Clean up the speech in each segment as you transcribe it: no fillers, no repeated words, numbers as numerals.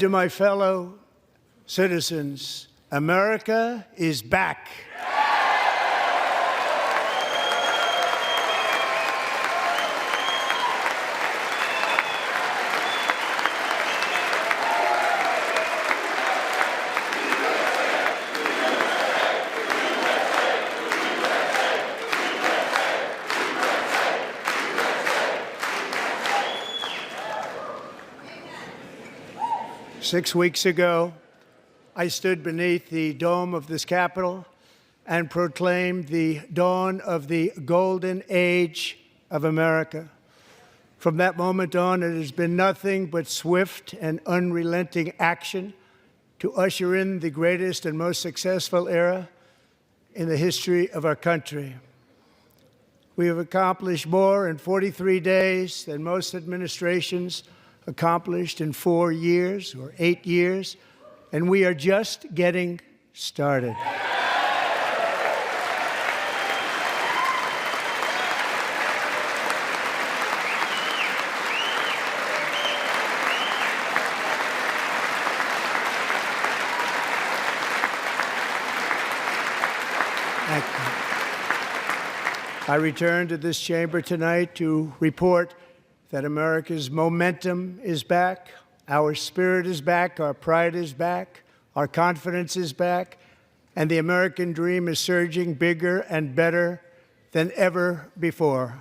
To my fellow citizens, America is back. 6 weeks ago, I stood beneath the dome of this Capitol and proclaimed the dawn of the golden age of America. From that moment on, it has been nothing but swift and unrelenting action to usher in the greatest and most successful era in the history of our country. We have accomplished more in 43 days than most administrations accomplished in 4 years or 8 years, and we are just getting started. I return to this chamber tonight to report that America's momentum is back, our spirit is back, our pride is back, our confidence is back, and the American dream is surging bigger and better than ever before.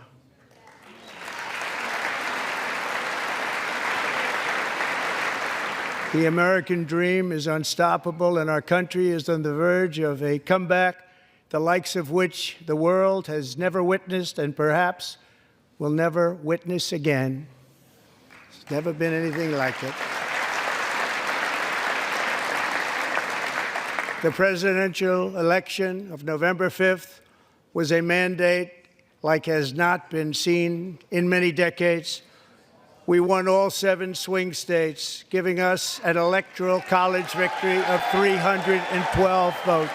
The American dream is unstoppable, and our country is on the verge of a comeback, the likes of which the world has never witnessed and perhaps will never witness again. There's never been anything like it. The presidential election of November 5th was a mandate like has not been seen in many decades. We won all 7 swing states, giving us an electoral college victory of 312 votes.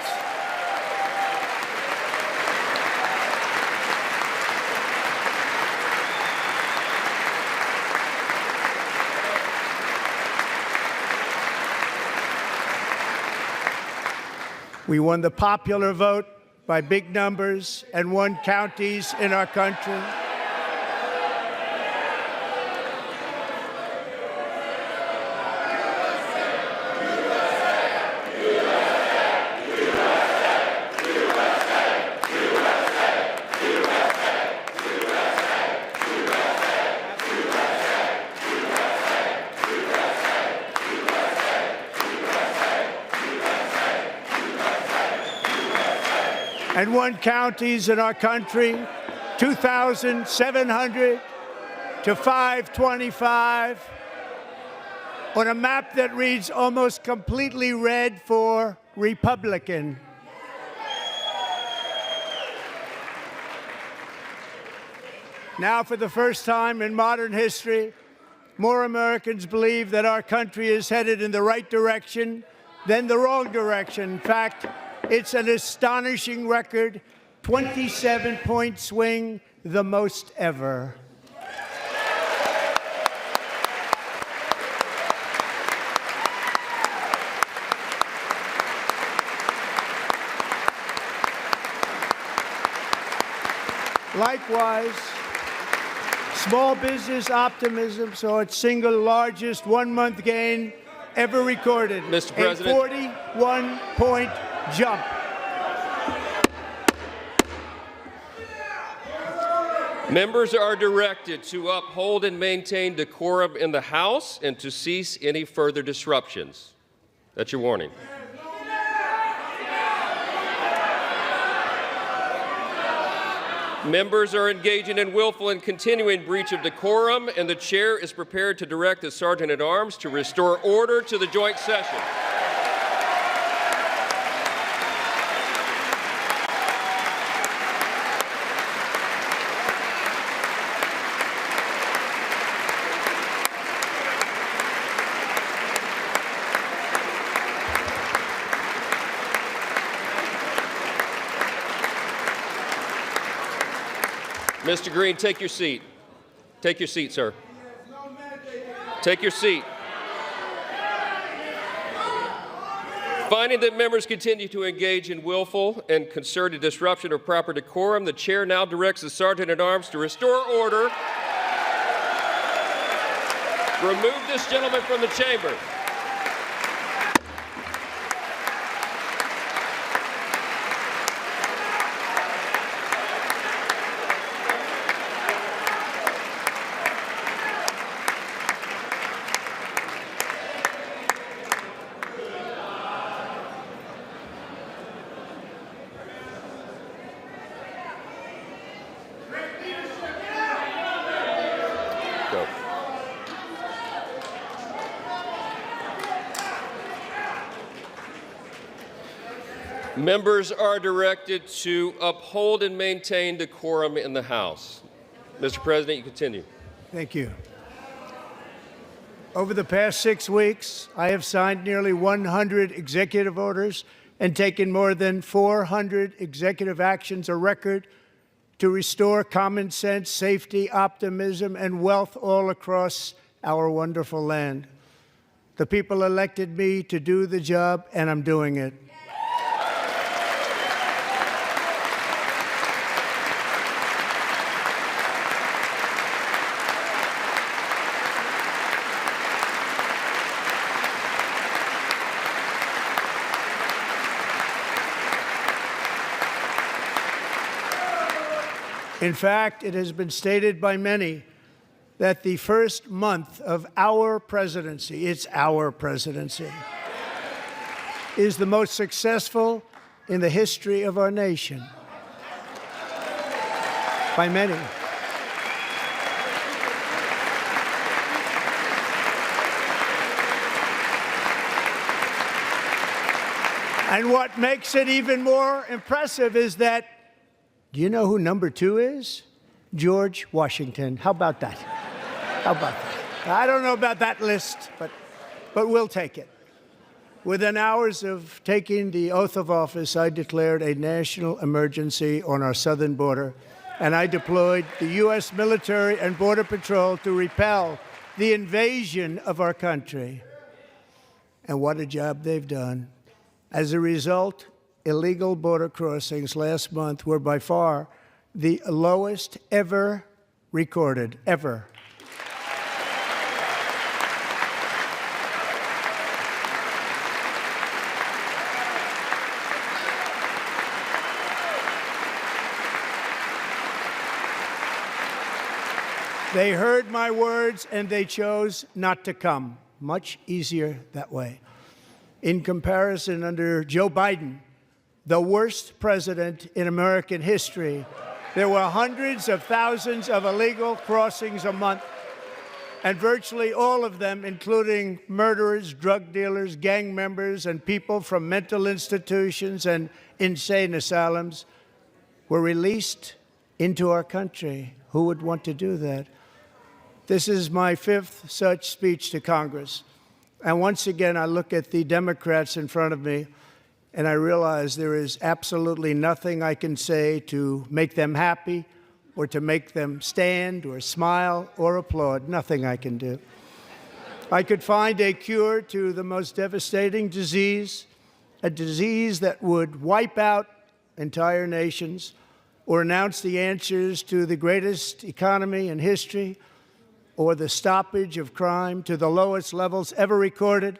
We won the popular vote by big numbers and won counties in our country. And won counties in our country, 2,700 to 525, on a map that reads almost completely red for Republican. Now, for the first time in modern history, more Americans believe that our country is headed in the right direction than the wrong direction. In fact, it's an astonishing record, 27-point swing, the most ever. Likewise, small business optimism saw its single largest one-month gain ever recorded. Mr. President. A 41-point jump. Members are directed to uphold and maintain decorum in the House and to cease any further disruptions. That's your warning. Members are engaging in willful and continuing breach of decorum, and the chair is prepared to direct the Sergeant-at-Arms to restore order to the joint session. Mr. Green, take your seat. Take your seat, sir. Take your seat. Finding that members continue to engage in willful and concerted disruption of proper decorum, the chair now directs the Sergeant-at-Arms to restore order. Remove this gentleman from the chamber. Go. Members are directed to uphold and maintain decorum in the House. Mr. President, you continue. Thank you. Over the past 6 weeks, I have signed nearly 100 executive orders and taken more than 400 executive actions, a record to restore common sense, safety, optimism, and wealth all across our wonderful land. The people elected me to do the job, and I'm doing it. In fact, it has been stated by many that the first month of our presidency, it's our presidency, is the most successful in the history of our nation. By many. And what makes it even more impressive is that, do you know who number 2 is? George Washington. How about that? How about that? I don't know about that list, but we'll take it. Within hours of taking the oath of office, I declared a national emergency on our southern border, and I deployed the U.S. military and Border Patrol to repel the invasion of our country. And what a job they've done. As a result, illegal border crossings last month were by far the lowest ever recorded, ever. They heard my words and they chose not to come. Much easier that way. In comparison, under Joe Biden, the worst president in American history, there were hundreds of thousands of illegal crossings a month, and virtually all of them, including murderers, drug dealers, gang members, and people from mental institutions and insane asylums, were released into our country. Who would want to do that? This is my 5th such speech to Congress. And once again, I look at the Democrats in front of me, and I realize there is absolutely nothing I can say to make them happy or to make them stand or smile or applaud. Nothing I can do. I could find a cure to the most devastating disease, a disease that would wipe out entire nations, or announce the answers to the greatest economy in history, or the stoppage of crime to the lowest levels ever recorded.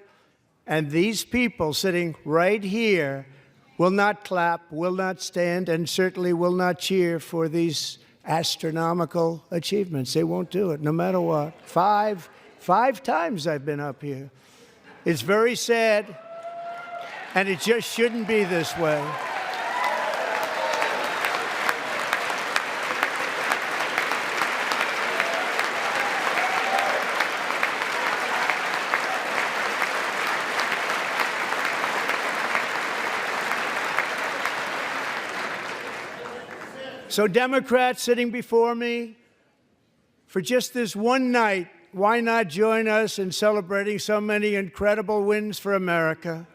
And these people sitting right here will not clap, will not stand, and certainly will not cheer for these astronomical achievements. They won't do it, no matter what. Five times I've been up here. It's very sad, and it just shouldn't be this way. So Democrats sitting before me, for just this one night, why not join us in celebrating so many incredible wins for America?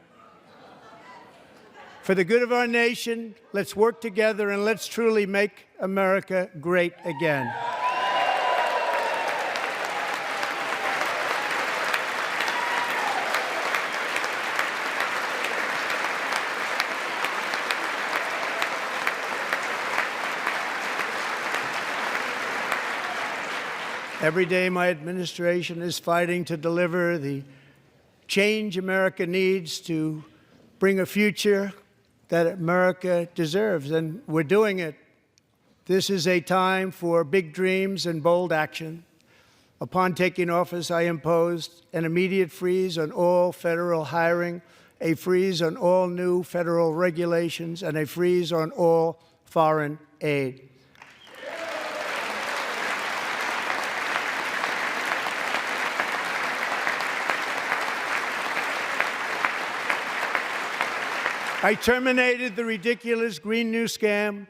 For the good of our nation, let's work together and let's truly make America great again. Every day my administration is fighting to deliver the change America needs to bring a future that America deserves, and we're doing it. This is a time for big dreams and bold action. Upon taking office, I imposed an immediate freeze on all federal hiring, a freeze on all new federal regulations, and a freeze on all foreign aid. I terminated the ridiculous Green New Scam.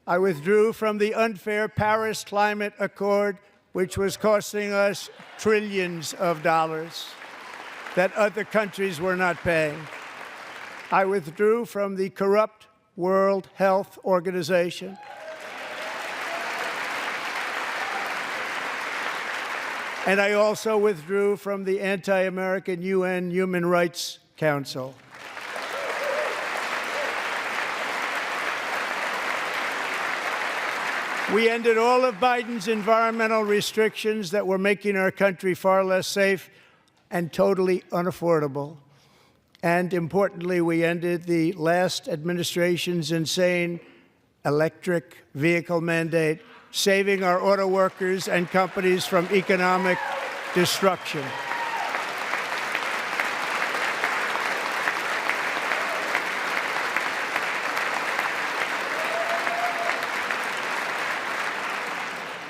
I withdrew from the unfair Paris Climate Accord, which was costing us trillions of dollars that other countries were not paying. I withdrew from the corrupt World Health Organization. And I also withdrew from the anti-American UN Human Rights Council. We ended all of Biden's environmental restrictions that were making our country far less safe and totally unaffordable. And importantly, we ended the last administration's insane electric vehicle mandate, saving our auto workers and companies from economic destruction.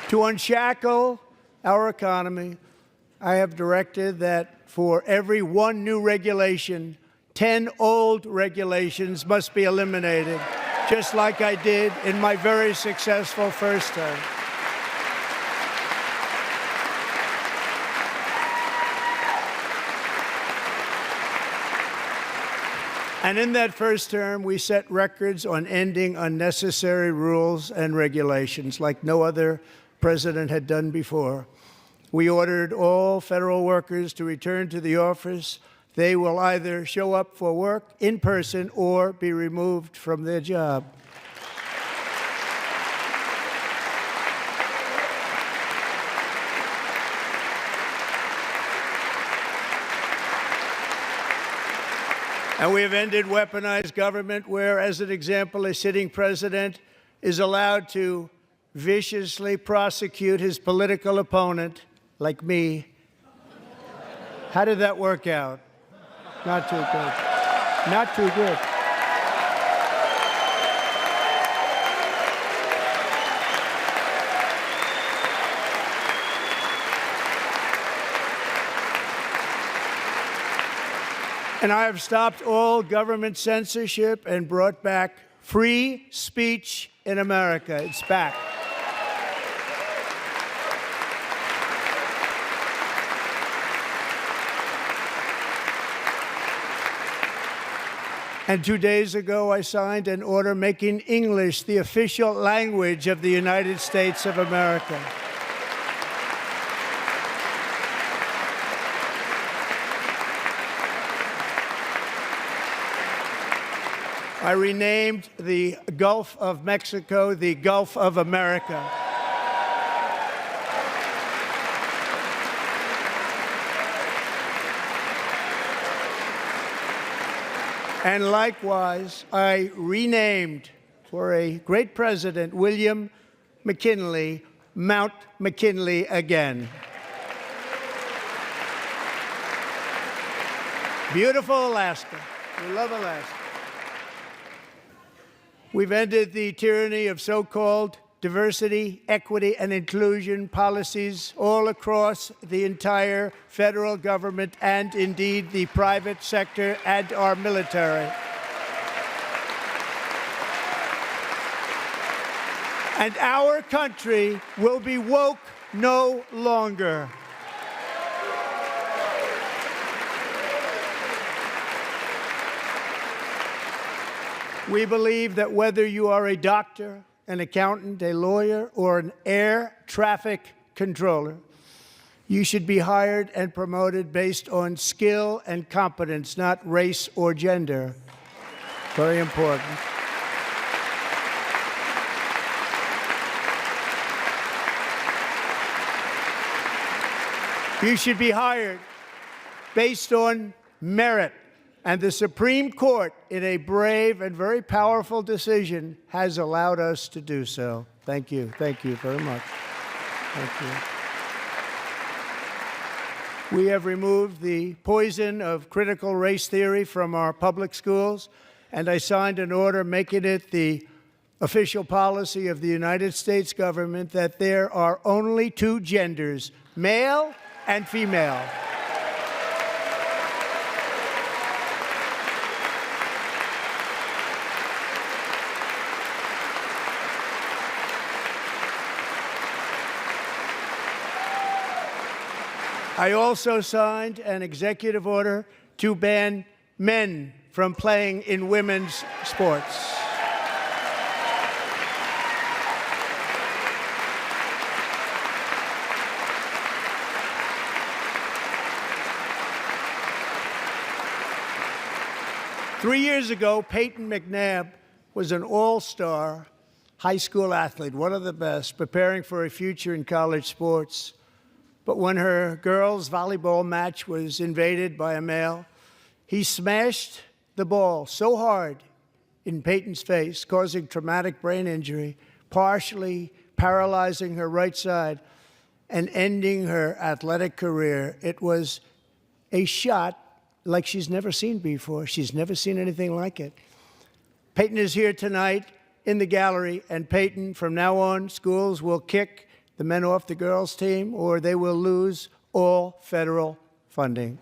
To unshackle our economy, I have directed that for every one new regulation, 10 old regulations must be eliminated, just like I did in my very successful first term. And in that first term, we set records on ending unnecessary rules and regulations like no other president had done before. We ordered all federal workers to return to the office. They will either show up for work in person or be removed from their job. And we have ended weaponized government where, as an example, a sitting president is allowed to viciously prosecute his political opponent, like me. How did that work out? Not too good. Not too good. And I have stopped all government censorship and brought back free speech in America. It's back. And 2 days ago, I signed an order making English the official language of the United States of America. I renamed the Gulf of Mexico the Gulf of America. And likewise, I renamed, for a great president, William McKinley, Mount McKinley again. Beautiful Alaska. We love Alaska. We've ended the tyranny of so-called diversity, equity, and inclusion policies all across the entire federal government and, indeed, the private sector and our military. And our country will be woke no longer. We believe that whether you are a doctor, an accountant, a lawyer, or an air traffic controller, you should be hired and promoted based on skill and competence, not race or gender. Very important. You should be hired based on merit. And the Supreme Court, in a brave and very powerful decision, has allowed us to do so. Thank you. Thank you very much. Thank you. We have removed the poison of critical race theory from our public schools, and I signed an order making it the official policy of the United States government that there are only two genders, male and female. I also signed an executive order to ban men from playing in women's sports. Three years ago, Peyton McNabb was an all-star high school athlete, one of the best, preparing for a future in college sports. But when her girls' volleyball match was invaded by a male, he smashed the ball so hard in Peyton's face, causing traumatic brain injury, partially paralyzing her right side, and ending her athletic career. It was a shot like she's never seen before. She's never seen anything like it. Peyton is here tonight in the gallery, and Peyton, from now on, schools will kick the men off the girls' team, or they will lose all federal funding.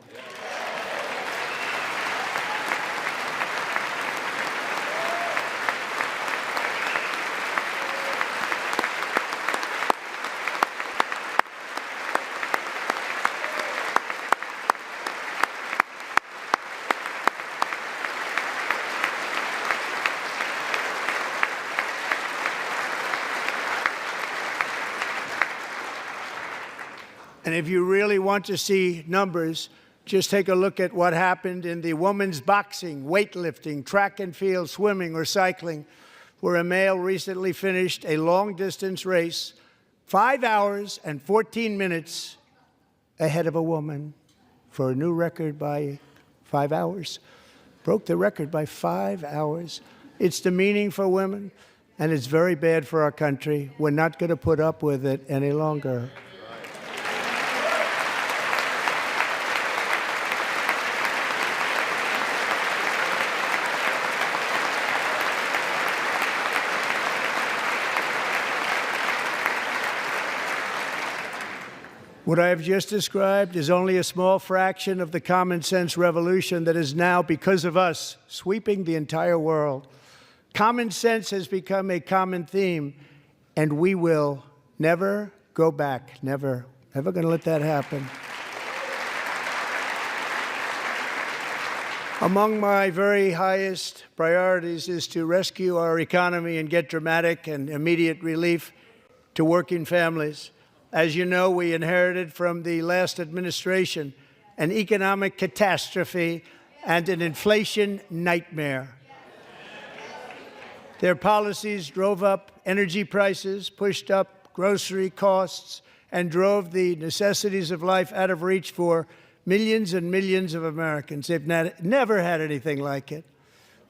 And if you really want to see numbers, just take a look at what happened in the women's boxing, weightlifting, track and field, swimming, or cycling, where a male recently finished a long-distance race 5 hours and 14 minutes ahead of a woman for a new record by 5 hours. Broke the record by 5 hours. It's demeaning for women, and it's very bad for our country. We're not going to put up with it any longer. What I have just described is only a small fraction of the common sense revolution that is now, because of us, sweeping the entire world. Common sense has become a common theme, and we will never go back. Never. Never going to let that happen. Among my very highest priorities is to rescue our economy and get dramatic and immediate relief to working families. As you know, we inherited from the last administration an economic catastrophe and an inflation nightmare. Their policies drove up energy prices, pushed up grocery costs, and drove the necessities of life out of reach for millions and millions of Americans. They've never had anything like it.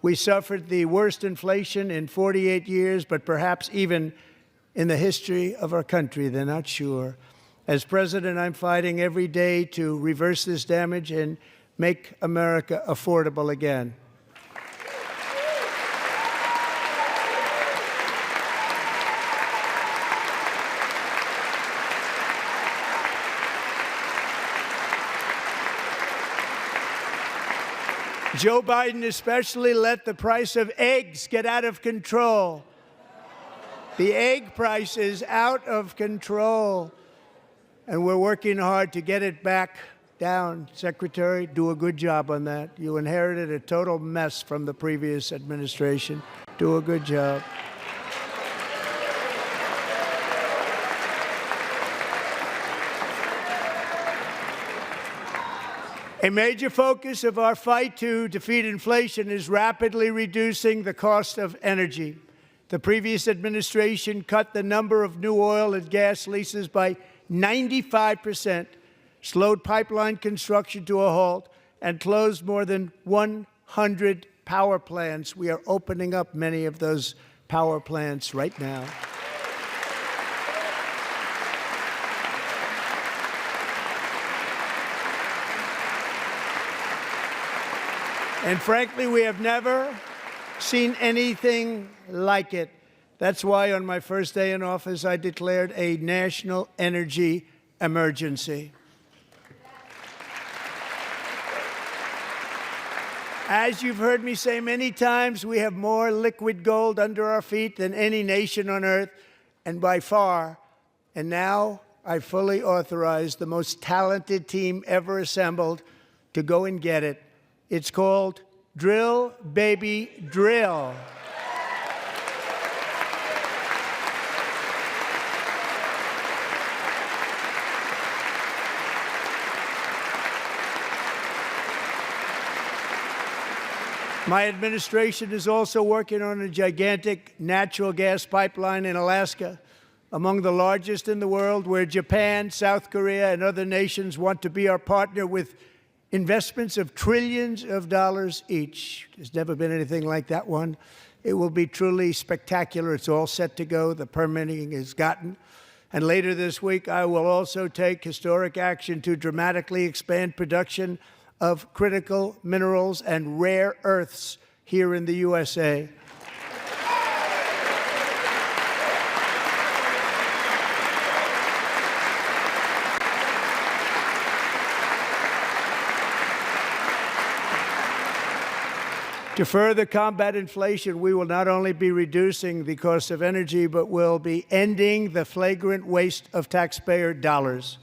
We suffered the worst inflation in 48 years, but perhaps even in the history of our country. They're not sure. As president, I'm fighting every day to reverse this damage and make America affordable again. Joe Biden especially let the price of eggs get out of control. The egg price is out of control, and we're working hard to get it back down. Secretary, do a good job on that. You inherited a total mess from the previous administration. Do a good job. A major focus of our fight to defeat inflation is rapidly reducing the cost of energy. The previous administration cut the number of new oil and gas leases by 95%, slowed pipeline construction to a halt, and closed more than 100 power plants. We are opening up many of those power plants right now. And frankly, we have never seen anything like it. That's why on my first day in office, I declared a national energy emergency. As you've heard me say many times, we have more liquid gold under our feet than any nation on earth, and by far. And now I fully authorize the most talented team ever assembled to go and get it. It's called Drill, Baby, Drill. My administration is also working on a gigantic natural gas pipeline in Alaska, among the largest in the world, where Japan, South Korea, and other nations want to be our partner with investments of trillions of dollars each. There's never been anything like that one. It will be truly spectacular. It's all set to go. The permitting is gotten. And later this week, I will also take historic action to dramatically expand production of critical minerals and rare earths here in the USA. To further combat inflation, we will not only be reducing the cost of energy, but will be ending the flagrant waste of taxpayer dollars.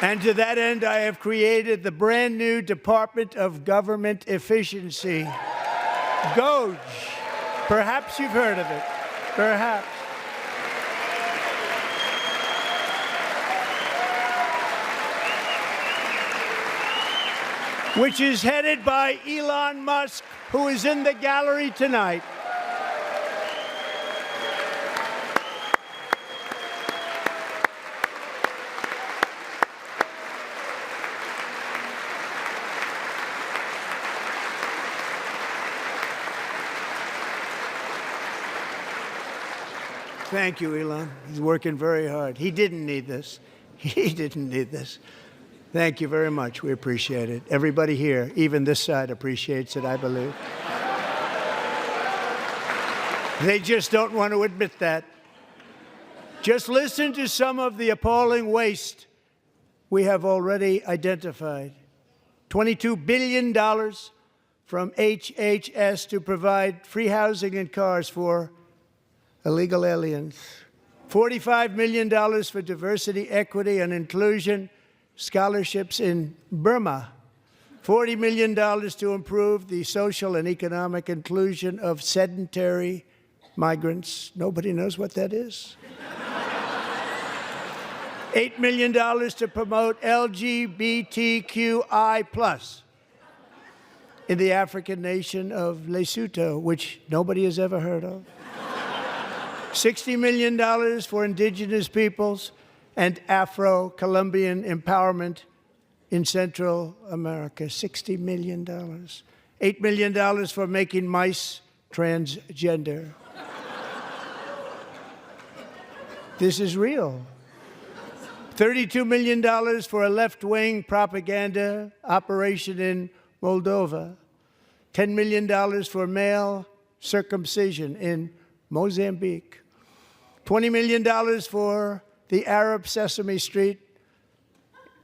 And to that end, I have created the brand new Department of Government Efficiency, DOGE. Perhaps you've heard of it. Perhaps. Which is headed by Elon Musk, who is in the gallery tonight. Thank you, Elon. He's working very hard. He didn't need this. He didn't need this. Thank you very much. We appreciate it. Everybody here, even this side, appreciates it, I believe. They just don't want to admit that. Just listen to some of the appalling waste we have already identified. $22 billion from HHS to provide free housing and cars for illegal aliens. $45 million for diversity, equity, and inclusion scholarships in Burma. $40 million to improve the social and economic inclusion of sedentary migrants. Nobody knows what that is. $8 million to promote LGBTQI+ in the African nation of Lesotho, which nobody has ever heard of. $60 million for indigenous peoples and Afro-Colombian empowerment in Central America. $60 million. $8 million for making mice transgender. This is real. $32 million for a left-wing propaganda operation in Moldova. $10 million for male circumcision in Mozambique. $20 million for the Arab Sesame Street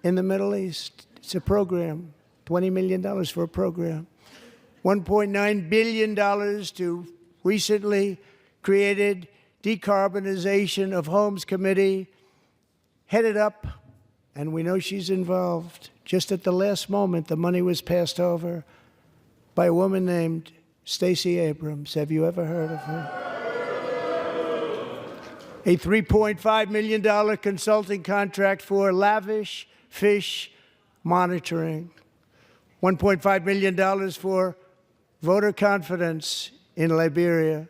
in the Middle East. It's a program. $20 million for a program. $1.9 billion to recently created Decarbonization of Homes Committee, headed up, and we know she's involved. Just at the last moment, the money was passed over by a woman named Stacey Abrams. Have you ever heard of her? A $3.5 million consulting contract for lavish fish monitoring. $1.5 million for voter confidence in Liberia,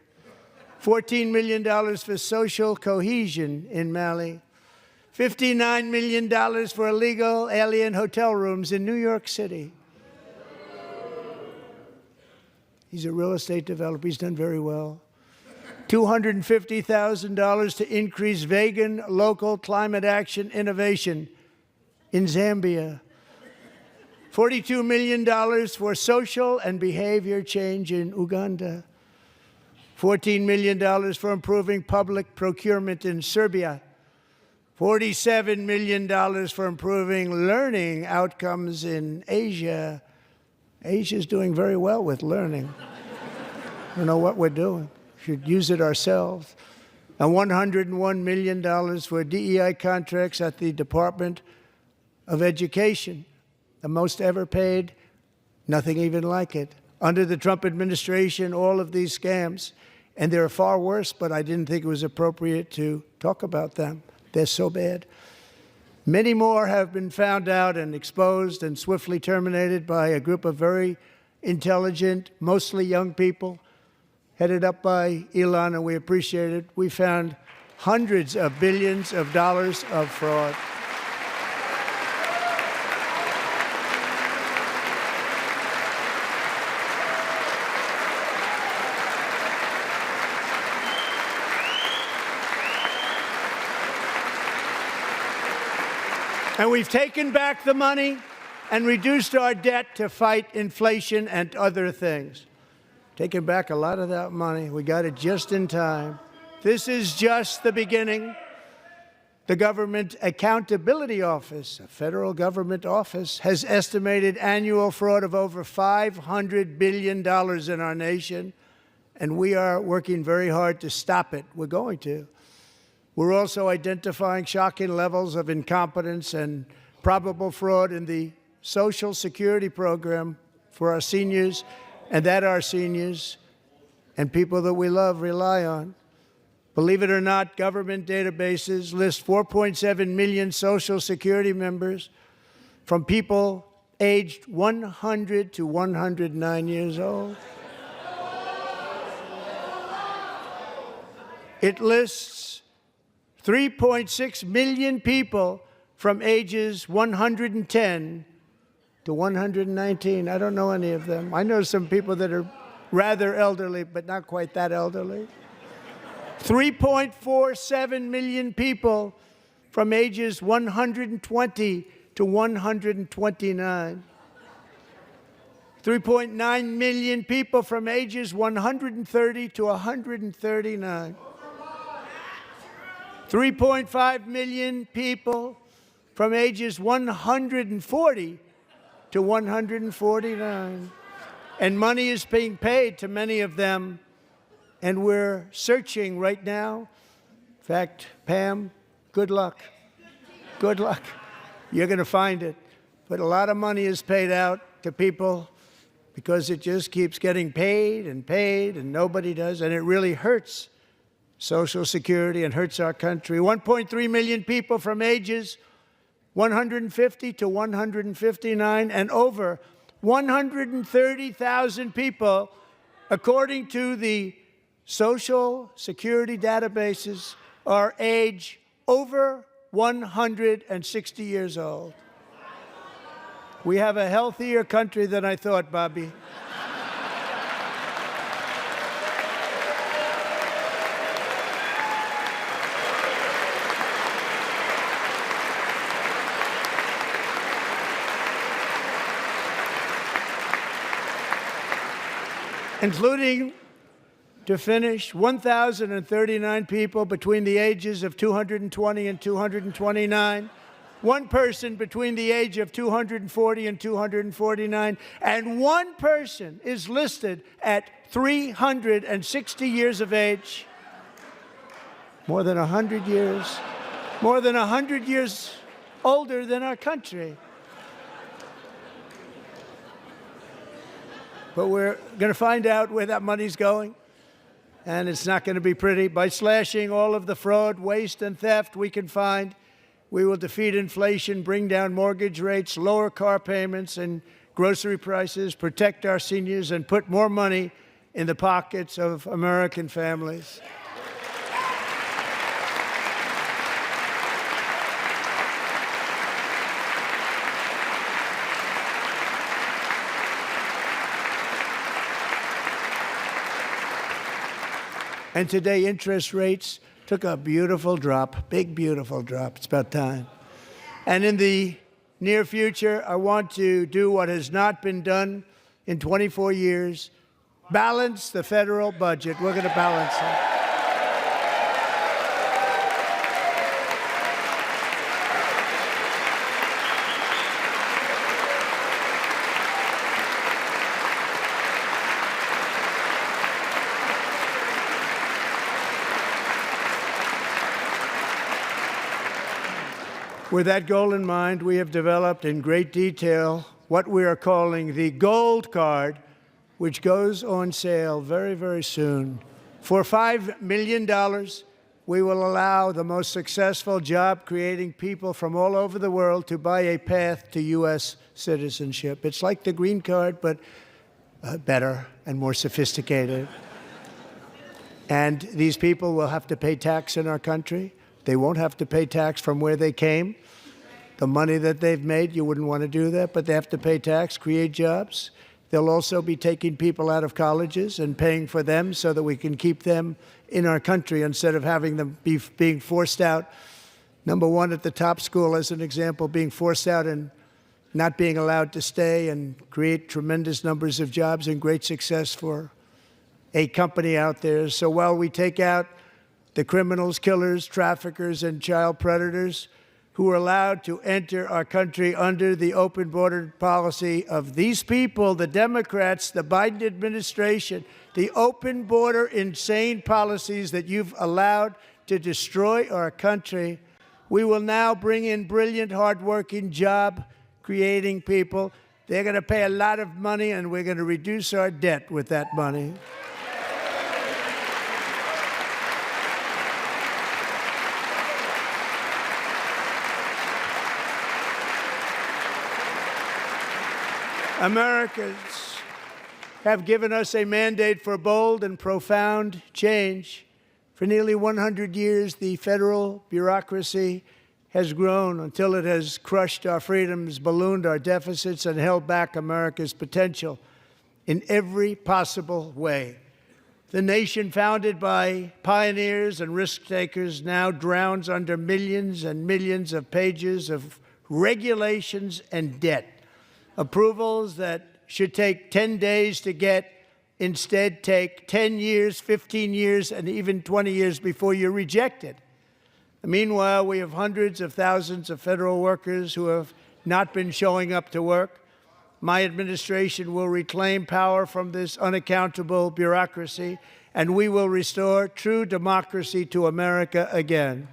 $14 million for social cohesion in Mali, $59 million for illegal alien hotel rooms in New York City. He's a real estate developer. He's done very well. $250,000 to increase vegan local climate action innovation in Zambia. $42 million for social and behavior change in Uganda. $14 million for improving public procurement in Serbia. $47 million for improving learning outcomes in Asia. Asia's doing very well with learning. I don't know what we're doing. We should use it ourselves. And $101 million for DEI contracts at the Department of Education, the most ever paid, nothing even like it. Under the Trump administration, all of these scams, and they're far worse, but I didn't think it was appropriate to talk about them. They're so bad. Many more have been found out and exposed and swiftly terminated by a group of very intelligent, mostly young people, headed up by Elon, and we appreciate it. We found hundreds of billions of dollars of fraud. And we've taken back the money and reduced our debt to fight inflation and other things. Taken back a lot of that money. We got it just in time. This is just the beginning. The Government Accountability Office, a federal government office, has estimated annual fraud of over $500 billion in our nation, and we are working very hard to stop it. We're going to. We're also identifying shocking levels of incompetence and probable fraud in the Social Security program for our seniors, and that our seniors and people that we love rely on. Believe it or not, government databases list 4.7 million Social Security members from people aged 100 to 109 years old. It lists 3.6 million people from ages 110 to 119. I don't know any of them. I know some people that are rather elderly, but not quite that elderly. 3.47 million people from ages 120 to 129. 3.9 million people from ages 130 to 139. 3.5 million people from ages 140 to 149. And money is being paid to many of them, and we're searching right now. In fact, Pam, good luck. Good luck. You're going to find it. But a lot of money is paid out to people because it just keeps getting paid, and nobody does, and it really hurts Social Security and hurts our country. 1.3 million people from ages 150 to 159, and over 130,000 people, according to the Social Security databases, are age over 160 years old. We have a healthier country than I thought, Bobby. Including, to finish, 1,039 people between the ages of 220 and 229, one person between the age of 240 and 249, and one person is listed at 360 years of age. More than 100 years. More than 100 years older than our country. But we're going to find out where that money's going, and it's not going to be pretty. By slashing all of the fraud, waste, and theft we can find, we will defeat inflation, bring down mortgage rates, lower car payments, and grocery prices, protect our seniors, and put more money in the pockets of American families. And today, interest rates took a beautiful drop, big, beautiful drop. It's about time. And in the near future, I want to do what has not been done in 24 years, balance the federal budget. We're going to balance it. With that goal in mind, we have developed in great detail what we are calling the Gold Card, which goes on sale very, very soon. For $5 million, we will allow the most successful job-creating people from all over the world to buy a path to U.S. citizenship. It's like the green card, but better and more sophisticated. And these people will have to pay tax in our country. They won't have to pay tax from where they came. The money that they've made, you wouldn't want to do that, but they have to pay tax, create jobs. They'll also be taking people out of colleges and paying for them so that we can keep them in our country instead of having them being forced out. Number one, at the top school, as an example, being forced out and not being allowed to stay and create tremendous numbers of jobs and great success for a company out there. So while we take out the criminals, killers, traffickers, and child predators who are allowed to enter our country under the open border policy of these people, the Democrats, the Biden administration, the open border insane policies that you've allowed to destroy our country, we will now bring in brilliant, hardworking, job-creating people. They're going to pay a lot of money, and we're going to reduce our debt with that money. Americans have given us a mandate for bold and profound change. For nearly 100 years, the federal bureaucracy has grown until it has crushed our freedoms, ballooned our deficits, and held back America's potential in every possible way. The nation founded by pioneers and risk-takers now drowns under millions and millions of pages of regulations and debt. Approvals that should take 10 days to get instead take 10 years, 15 years, and even 20 years before you're rejected. Meanwhile, we have hundreds of thousands of federal workers who have not been showing up to work. My administration will reclaim power from this unaccountable bureaucracy, and we will restore true democracy to America again.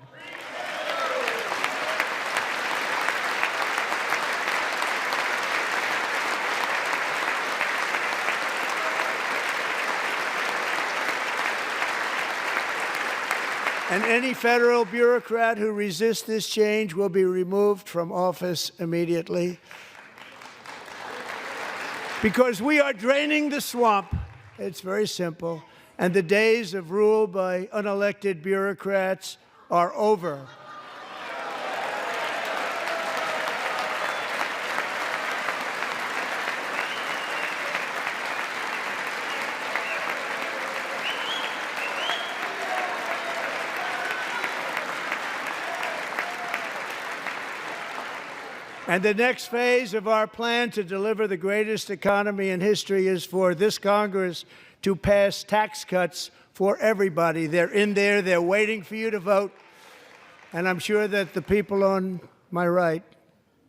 And any federal bureaucrat who resists this change will be removed from office immediately. Because we are draining the swamp. It's very simple. And the days of rule by unelected bureaucrats are over. And the next phase of our plan to deliver the greatest economy in history is for this Congress to pass tax cuts for everybody. They're in there. They're waiting for you to vote. And I'm sure that the people on my right,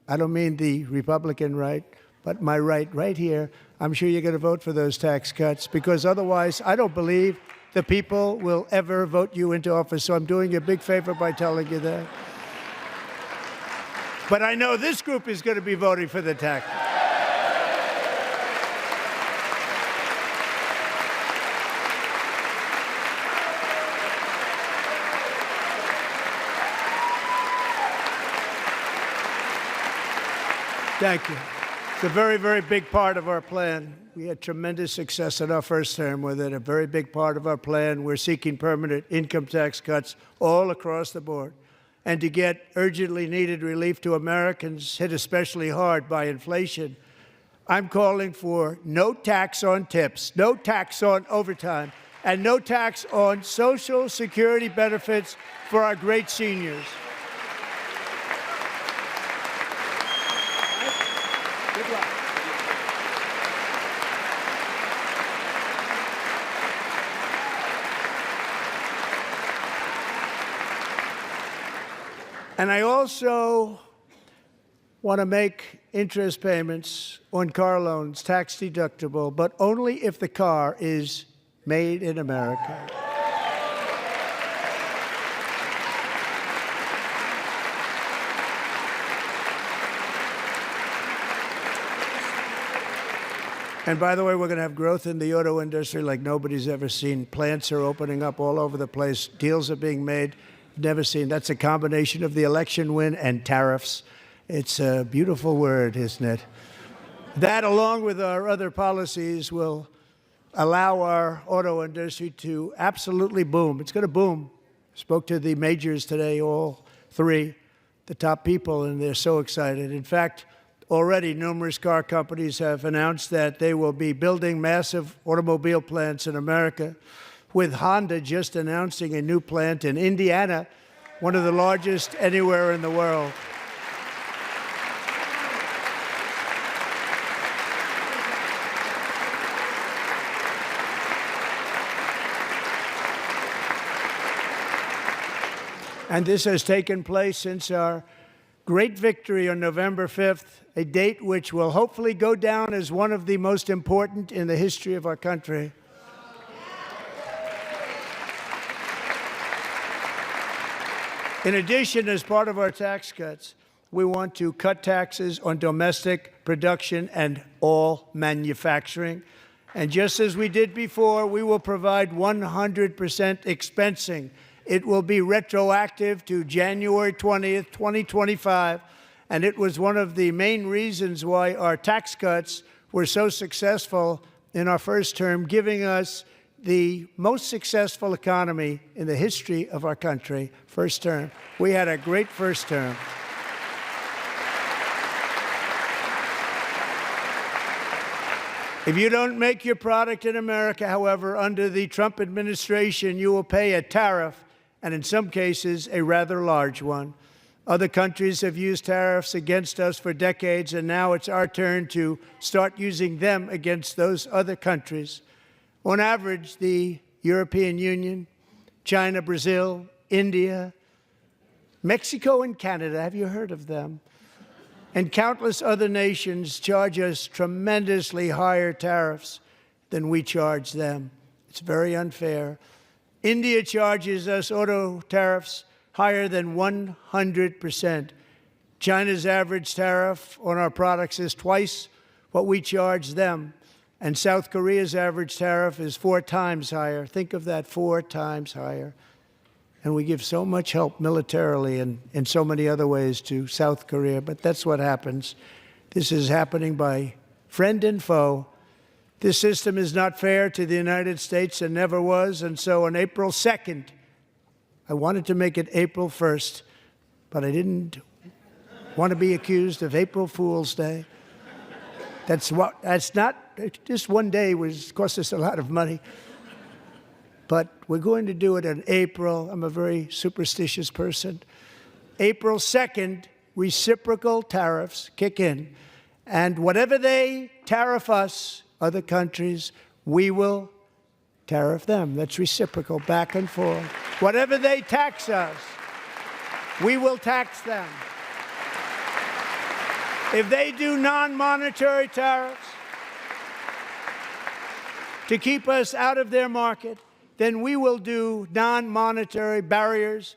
I don't mean the Republican right, but my right here, I'm sure you're going to vote for those tax cuts, because otherwise I don't believe the people will ever vote you into office. So I'm doing you a big favor by telling you that. But I know this group is going to be voting for the tax. Thank you. It's a very, very big part of our plan. We had tremendous success in our first term with it. A very big part of our plan. We're seeking permanent income tax cuts all across the board. And to get urgently needed relief to Americans hit especially hard by inflation, I'm calling for no tax on tips, no tax on overtime, and no tax on Social Security benefits for our great seniors. Good luck. And I also want to make interest payments on car loans tax deductible, but only if the car is made in America. And by the way, we're going to have growth in the auto industry like nobody's ever seen. Plants are opening up all over the place. Deals are being made. Never seen. That's a combination of the election win and tariffs. It's a beautiful word, isn't it? That, along with our other policies, will allow our auto industry to absolutely boom. It's going to boom. Spoke to the majors today, all three, the top people, and they're so excited. In fact, already numerous car companies have announced that they will be building massive automobile plants in America, with Honda just announcing a new plant in Indiana, one of the largest anywhere in the world. And this has taken place since our great victory on November 5th, a date which will hopefully go down as one of the most important in the history of our country. In addition, as part of our tax cuts, we want to cut taxes on domestic production and all manufacturing. And just as we did before, we will provide 100% expensing. It will be retroactive to January 20th, 2025. And it was one of the main reasons why our tax cuts were so successful in our first term, giving us the most successful economy in the history of our country, first term. We had a great first term. If you don't make your product in America, however, under the Trump administration, you will pay a tariff, and in some cases, a rather large one. Other countries have used tariffs against us for decades, and now it's our turn to start using them against those other countries. On average, the European Union, China, Brazil, India, Mexico, and Canada, have you heard of them? And countless other nations charge us tremendously higher tariffs than we charge them. It's very unfair. India charges us auto tariffs higher than 100%. China's average tariff on our products is twice what we charge them. And South Korea's average tariff is 4 times higher. Think of that, 4 times higher. And we give so much help militarily and in so many other ways to South Korea. But that's what happens. This is happening by friend and foe. This system is not fair to the United States and never was. And so on April 2nd, I wanted to make it April 1st, but I didn't want to be accused of April Fool's Day. That's not, just one day cost us a lot of money. But we're going to do it in April. I'm a very superstitious person. April 2nd, reciprocal tariffs kick in. And whatever they tariff us, other countries, we will tariff them. That's reciprocal, back and forth. Whatever they tax us, we will tax them. If they do non-monetary tariffs to keep us out of their market, then we will do non-monetary barriers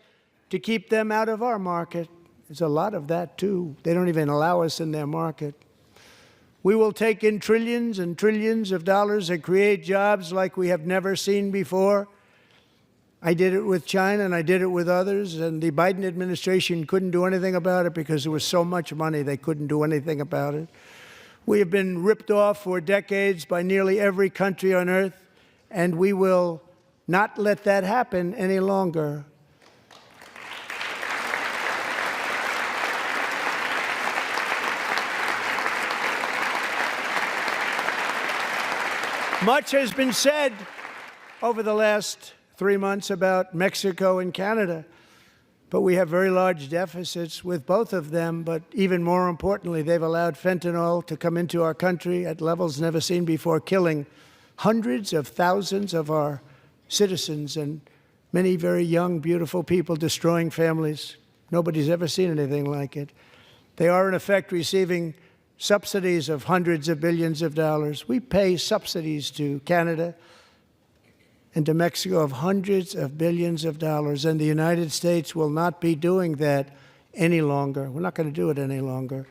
to keep them out of our market. There's a lot of that, too. They don't even allow us in their market. We will take in trillions and trillions of dollars and create jobs like we have never seen before. I did it with China, and I did it with others, and the Biden administration couldn't do anything about it because there was so much money they couldn't do anything about it. We have been ripped off for decades by nearly every country on earth, and we will not let that happen any longer. Much has been said over the last 3 months about Mexico and Canada, but we have very large deficits with both of them. But even more importantly, they've allowed fentanyl to come into our country at levels never seen before, killing hundreds of thousands of our citizens and many very young, beautiful people, destroying families. Nobody's ever seen anything like it. They are, in effect, receiving subsidies of hundreds of billions of dollars. We pay subsidies to Canada and to Mexico of hundreds of billions of dollars, and the United States will not be doing that any longer. We're not going to do it any longer.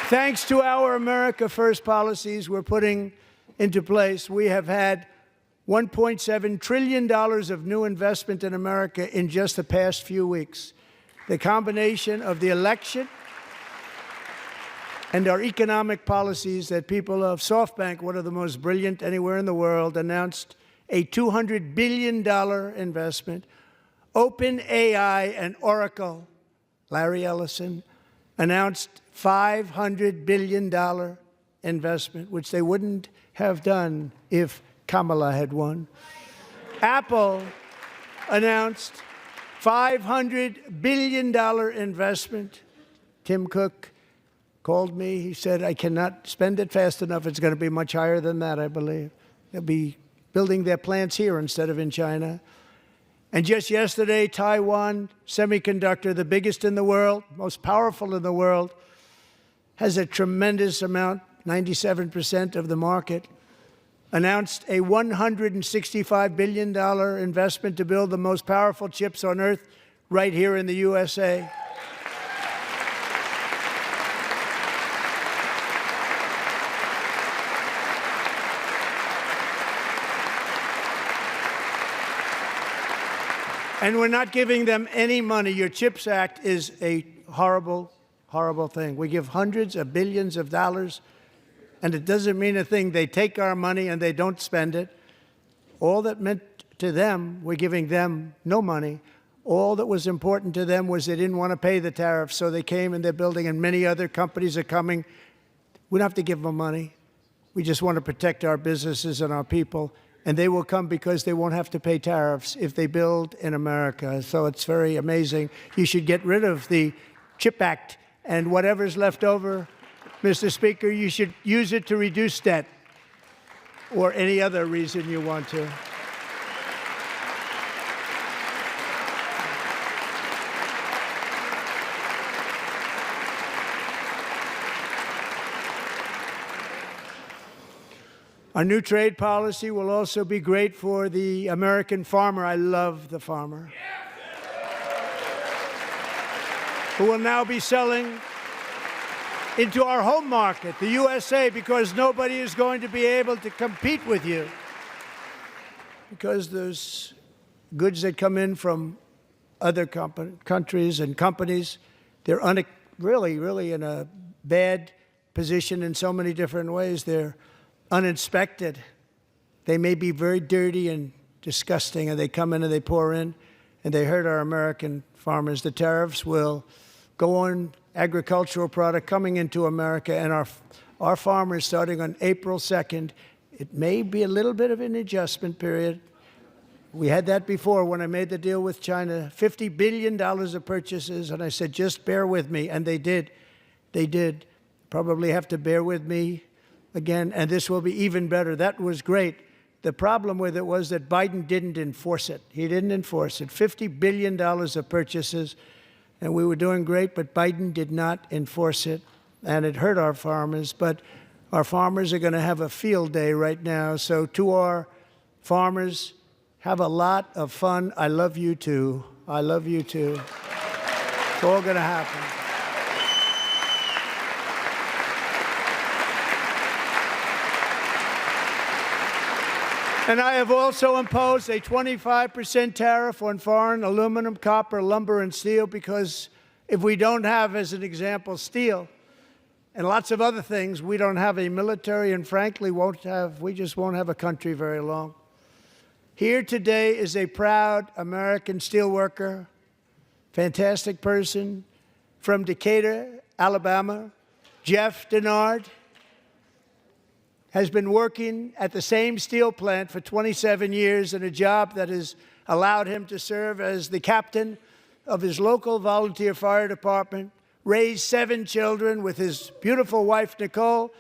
Thanks to our America First policies we're putting into place, we have had $1.7 trillion of new investment in America in just the past few weeks. The combination of the election and our economic policies that people of SoftBank, one of the most brilliant anywhere in the world, announced a $200 billion investment. OpenAI and Oracle, Larry Ellison, announced $500 billion investment, which they wouldn't have done if Kamala had won. Apple announced $500 billion investment. Tim Cook called me. He said, I cannot spend it fast enough. It's going to be much higher than that, I believe. They'll be building their plants here instead of in China. And just yesterday, Taiwan Semiconductor, the biggest in the world, most powerful in the world, has a tremendous amount, 97% of the market, announced a $165 billion investment to build the most powerful chips on earth right here in the USA. And we're not giving them any money. Your CHIPS Act is a horrible, horrible thing. We give hundreds of billions of dollars, and it doesn't mean a thing. They take our money and they don't spend it. All that meant to them, we're giving them no money. All that was important to them was they didn't want to pay the tariffs, so they came and they're building, and many other companies are coming. We don't have to give them money. We just want to protect our businesses and our people. And they will come because they won't have to pay tariffs if they build in America. So it's very amazing. You should get rid of the CHIP Act, and whatever's left over, Mr. Speaker, you should use it to reduce debt or any other reason you want to. Our new trade policy will also be great for the American farmer. I love the farmer, who will now be selling into our home market, the USA, because nobody is going to be able to compete with you. Because those goods that come in from other countries and companies, they're really in a bad position in so many different ways. They're uninspected. They may be very dirty and disgusting, and they come in and they pour in, and they hurt our American farmers. The tariffs will go on agricultural product coming into America, and our farmers, starting on April 2nd, it may be a little bit of an adjustment period. We had that before when I made the deal with China, $50 billion of purchases, and I said, just bear with me, and they did. They did. Probably have to bear with me again, and this will be even better. That was great. The problem with it was that Biden didn't enforce it. He didn't enforce it. $50 billion of purchases, and we were doing great, but Biden did not enforce it, and it hurt our farmers. But our farmers are going to have a field day right now. So to our farmers, have a lot of fun. I love you too. I love you too. It's all going to happen. And I have also imposed a 25% tariff on foreign aluminum, copper, lumber, and steel because If we don't have, as an example, steel and lots of other things, we don't have a military and frankly we just won't have a country very long. Here today is a proud American steelworker, fantastic person from Decatur, Alabama. Jeff Denard has been working at the same steel plant for 27 years in a job that has allowed him to serve as the captain of his local volunteer fire department, raise 7 children with his beautiful wife, Nicole,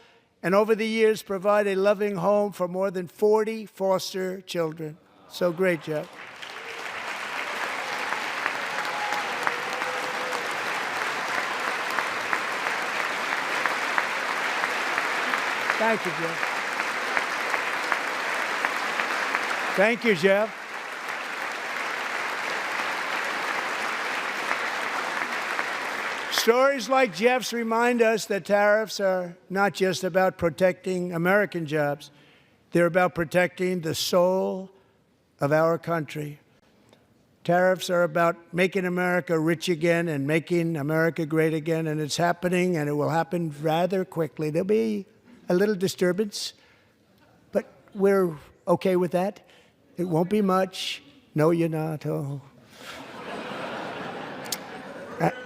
and over the years provide a loving home for more than 40 foster children. So great, Jeff. Thank you, Jeff. Thank you, Jeff. Stories like Jeff's remind us that tariffs are not just about protecting American jobs. They're about protecting the soul of our country. Tariffs are about making America rich again and making America great again, and it's happening, and it will happen rather quickly. There'll be a little disturbance, but we're okay with that. It won't be much. No, you're not. Oh.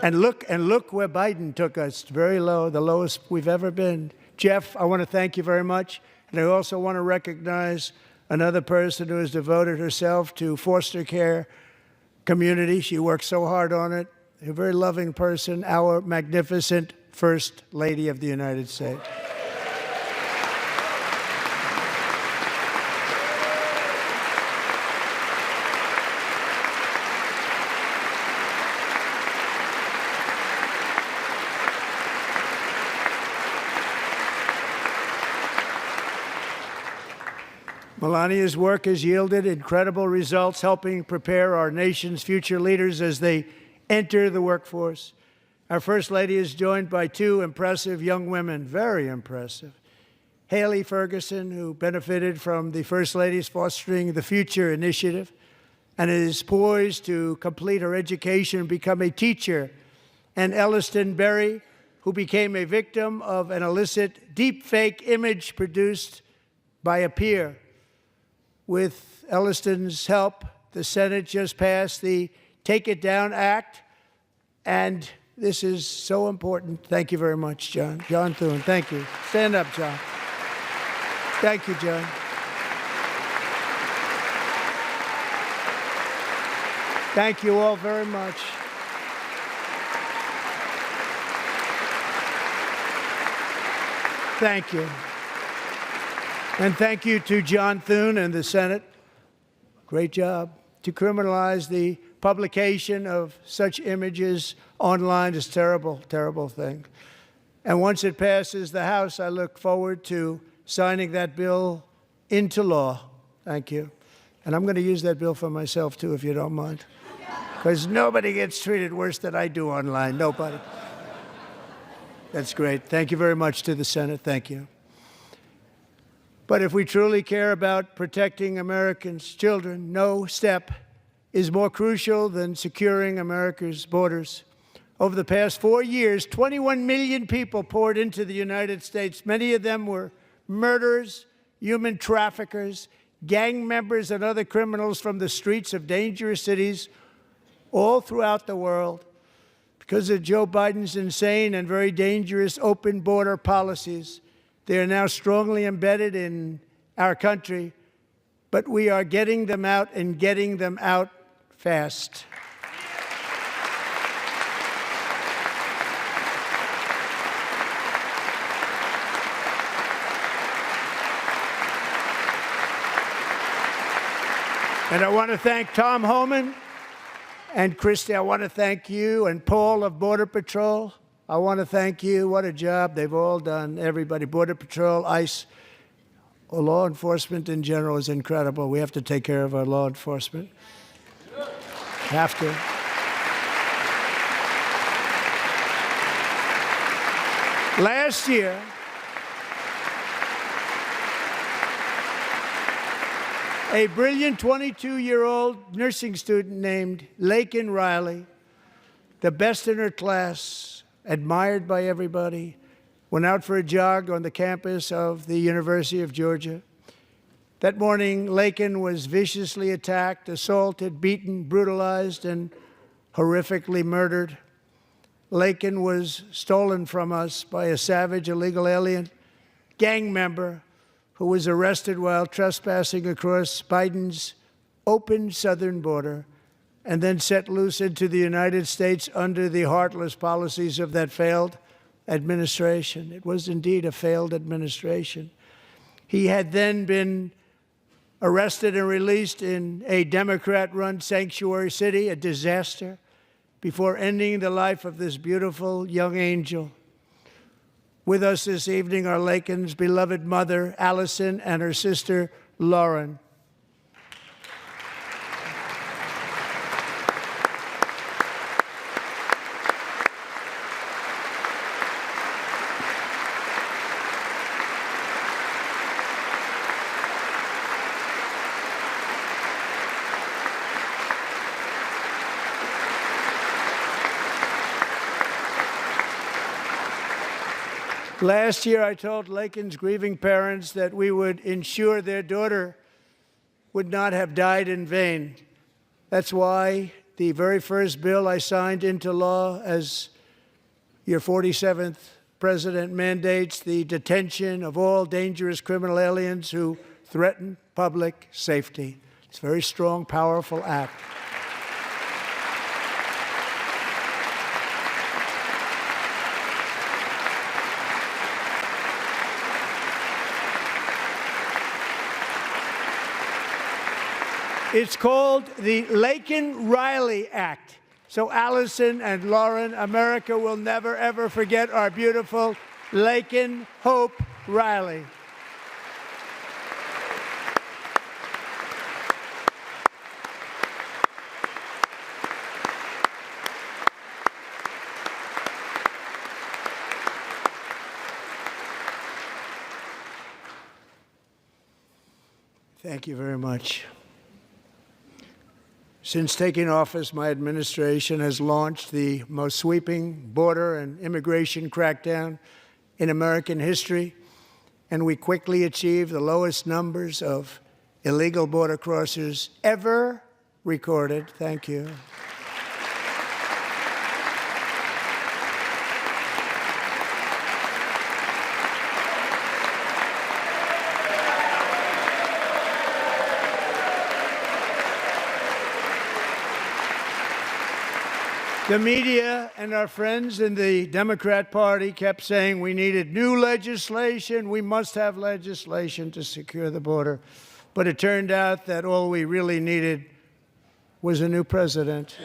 And look where Biden took us, very low, the lowest we've ever been. Jeff, I want to thank you very much, and I also want to recognize another person who has devoted herself to foster care community. She works so hard on it. A very loving person, our magnificent First Lady of the United States. Melania's work has yielded incredible results, helping prepare our nation's future leaders as they enter the workforce. Our First Lady is joined by 2 impressive young women, very impressive. Haley Ferguson, who benefited from the First Lady's Fostering the Future initiative and is poised to complete her education and become a teacher. And Elliston Berry, who became a victim of an illicit deepfake image produced by a peer. With Elliston's help, the Senate just passed the Take It Down Act, and this is so important. Thank you very much, John. John Thune, thank you. Stand up, John. Thank you, John. Thank you all very much. Thank you. And thank you to John Thune and the Senate. Great job. To criminalize the publication of such images online is a terrible, terrible thing. And once it passes the House, I look forward to signing that bill into law. Thank you. And I'm going to use that bill for myself, too, if you don't mind. Because nobody gets treated worse than I do online. Nobody. That's great. Thank you very much to the Senate. Thank you. But if we truly care about protecting Americans' children, no step is more crucial than securing America's borders. Over the past 4 years, 21 million people poured into the United States. Many of them were murderers, human traffickers, gang members, and other criminals from the streets of dangerous cities all throughout the world. Because of Joe Biden's insane and very dangerous open border policies, they are now strongly embedded in our country, but we are getting them out and getting them out fast. And I want to thank Tom Homan and Christy. I want to thank you and Paul of Border Patrol. I want to thank you. What a job they've all done. Everybody, Border Patrol, ICE, law enforcement in general is incredible. We have to take care of our law enforcement. Have to. Last year, a brilliant 22-year-old nursing student named Laken Riley the best in her class, admired by everybody, went out for a jog on the campus of the University of Georgia. That morning, Laken was viciously attacked, assaulted, beaten, brutalized, and horrifically murdered. Laken was stolen from us by a savage illegal alien gang member who was arrested while trespassing across Biden's open southern border and then set loose into the United States under the heartless policies of that failed administration. It was indeed a failed administration. He had then been arrested and released in a Democrat-run sanctuary city, a disaster, before ending the life of this beautiful young angel. With us this evening are Laken's beloved mother, Allison, and her sister, Lauren. Last year, I told Laken's grieving parents that we would ensure their daughter would not have died in vain. That's why the very first bill I signed into law as your 47th president mandates the detention of all dangerous criminal aliens who threaten public safety. It's a very strong, powerful act. It's called the Laken-Riley Act. So Allison and Lauren, America will never, ever forget our beautiful Laken Hope Riley. Thank you very much. Since taking office, my administration has launched the most sweeping border and immigration crackdown in American history, and we quickly achieved the lowest numbers of illegal border crossers ever recorded. Thank you. The media and our friends in the Democrat Party kept saying we needed new legislation, we must have legislation to secure the border. But it turned out that all we really needed was a new president.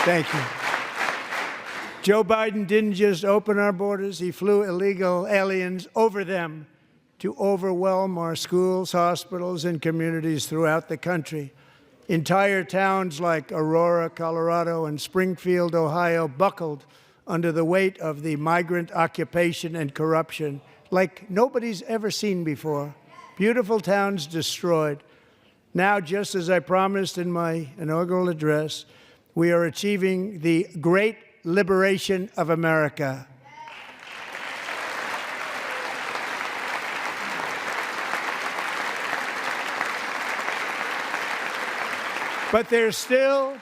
Thank you. Joe Biden didn't just open our borders, he flew illegal aliens over them to overwhelm our schools, hospitals, and communities throughout the country. Entire towns like Aurora, Colorado, and Springfield, Ohio, buckled under the weight of the migrant occupation and corruption like nobody's ever seen before. Beautiful towns destroyed. Now, just as I promised in my inaugural address, we are achieving the great liberation of America. But there still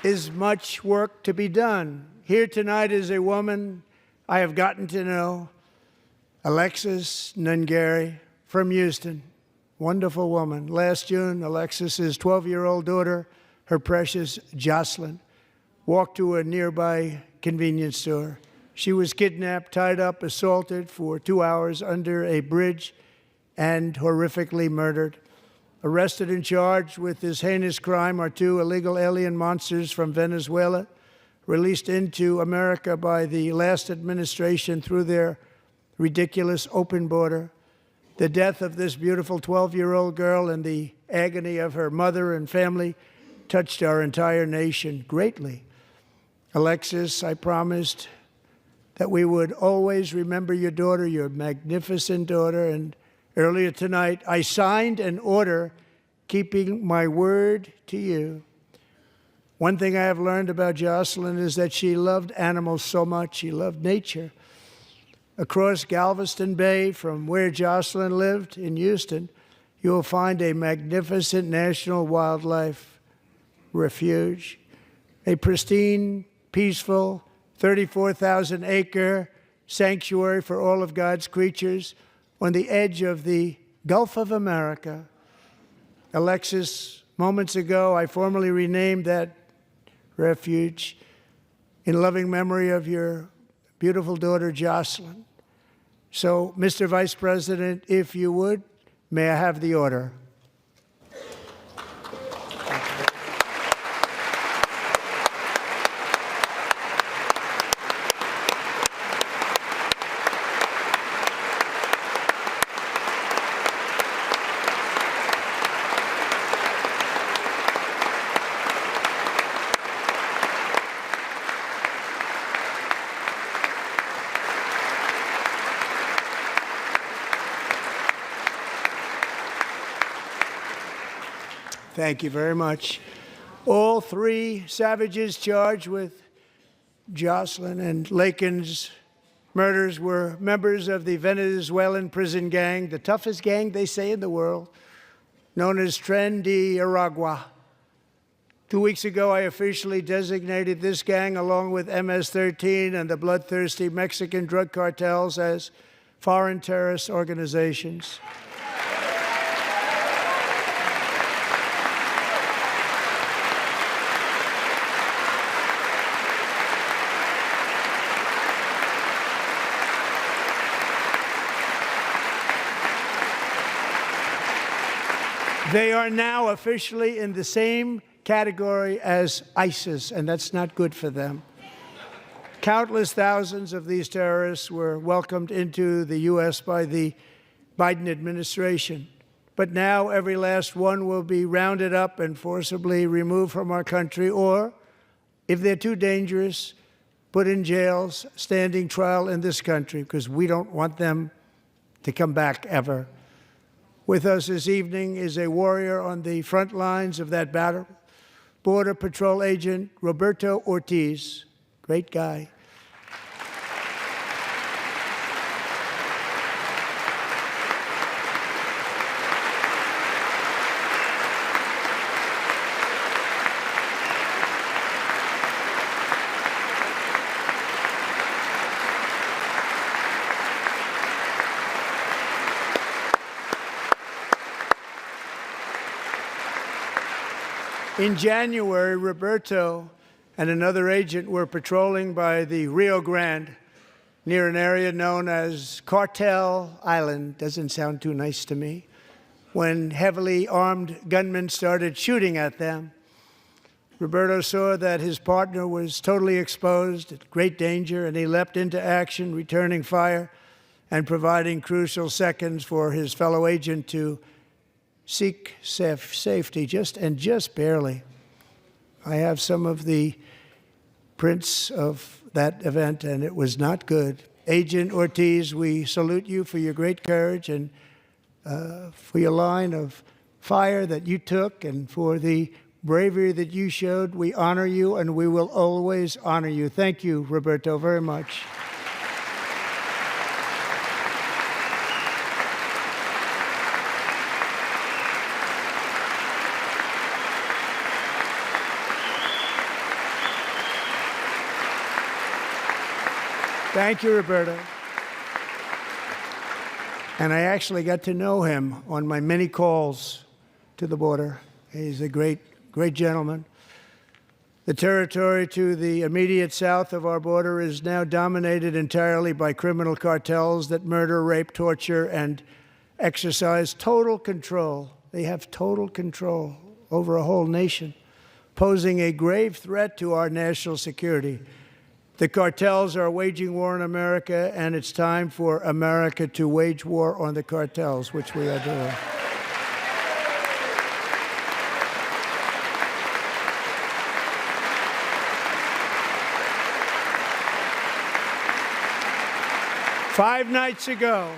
is much work to be done. Here tonight is a woman I have gotten to know, Alexis Nungari from Houston. Wonderful woman. Last June, Alexis's 12-year-old daughter, her precious Jocelyn, walked to a nearby convenience store. She was kidnapped, tied up, assaulted for 2 hours under a bridge, and horrifically murdered. Arrested and charged with this heinous crime are 2 illegal alien monsters from Venezuela, released into America by the last administration through their ridiculous open border. The death of this beautiful 12-year-old girl and the agony of her mother and family touched our entire nation greatly. Alexis, I promised that we would always remember your daughter, your magnificent daughter, and earlier tonight I signed an order keeping my word to you. One thing I have learned about Jocelyn is that she loved animals so much. She loved nature. Across Galveston Bay, from where Jocelyn lived in Houston, you will find a magnificent national wildlife refuge, a pristine, peaceful, 34,000-acre sanctuary for all of God's creatures on the edge of the Gulf of America. Alexis, moments ago, I formally renamed that refuge in loving memory of your beautiful daughter, Jocelyn. So, Mr. Vice President, if you would, may I have the order? Thank you very much. All three savages charged with Jocelyn and Lakin's murders were members of the Venezuelan prison gang, the toughest gang, they say, in the world, known as Tren de Aragua. 2 weeks ago, I officially designated this gang, along with MS-13 and the bloodthirsty Mexican drug cartels, as foreign terrorist organizations. They are now officially in the same category as ISIS, and that's not good for them. Countless thousands of these terrorists were welcomed into the U.S. by the Biden administration. But now every last one will be rounded up and forcibly removed from our country, or, if they're too dangerous, put in jails, standing trial in this country, because we don't want them to come back ever. With us this evening is a warrior on the front lines of that battle, Border Patrol Agent Roberto Ortiz. Great guy. In January, Roberto and another agent were patrolling by the Rio Grande near an area known as Cartel Island. Doesn't sound too nice to me. When heavily armed gunmen started shooting at them, Roberto saw that his partner was totally exposed, at great danger, and he leapt into action, returning fire and providing crucial seconds for his fellow agent to seek safety, just barely. I have some of the prints of that event, and it was not good. Agent Ortiz, we salute you for your great courage and for your line of fire that you took and for the bravery that you showed. We honor you, and we will always honor you. Thank you, Roberto, very much. Thank you, Roberto. And I actually got to know him on my many calls to the border. He's a great gentleman. The territory to the immediate south of our border is now dominated entirely by criminal cartels that murder, rape, torture, and exercise total control. They have total control over a whole nation, posing a grave threat to our national security. The cartels are waging war on America, and it's time for America to wage war on the cartels, which we are doing. Five nights ago,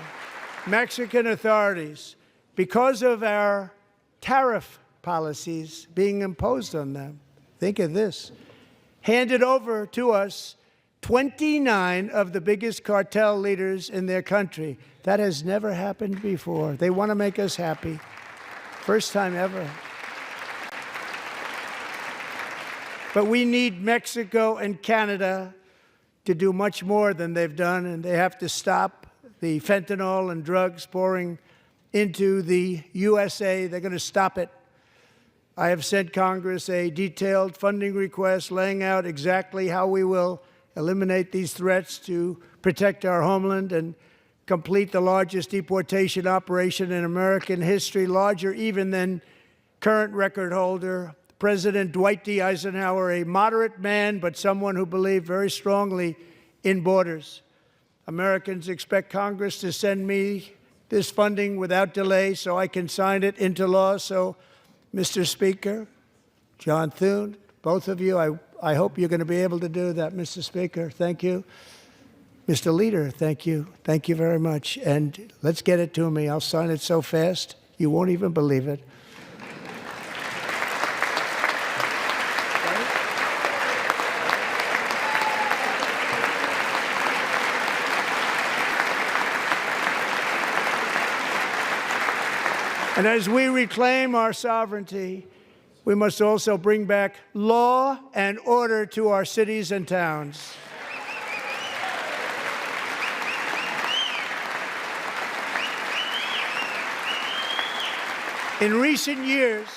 Mexican authorities, because of our tariff policies being imposed on them, think of this, handed over to us 29 of the biggest cartel leaders in their country. That has never happened before. They want to make us happy. First time ever. But we need Mexico and Canada to do much more than they've done, and they have to stop the fentanyl and drugs pouring into the USA. They're going to stop it. I have sent Congress a detailed funding request laying out exactly how we will eliminate these threats to protect our homeland and complete the largest deportation operation in American history, larger even than current record holder President Dwight D. Eisenhower, a moderate man, but someone who believed very strongly in borders. Americans expect Congress to send me this funding without delay so I can sign it into law. So, Mr. Speaker, John Thune, both of you, I hope you're going to be able to do that. Mr. Speaker, thank you. Mr. Leader, thank you. Thank you very much. And let's get it to me. I'll sign it so fast, you won't even believe it. And as we reclaim our sovereignty, we must also bring back law and order to our cities and towns. In recent years,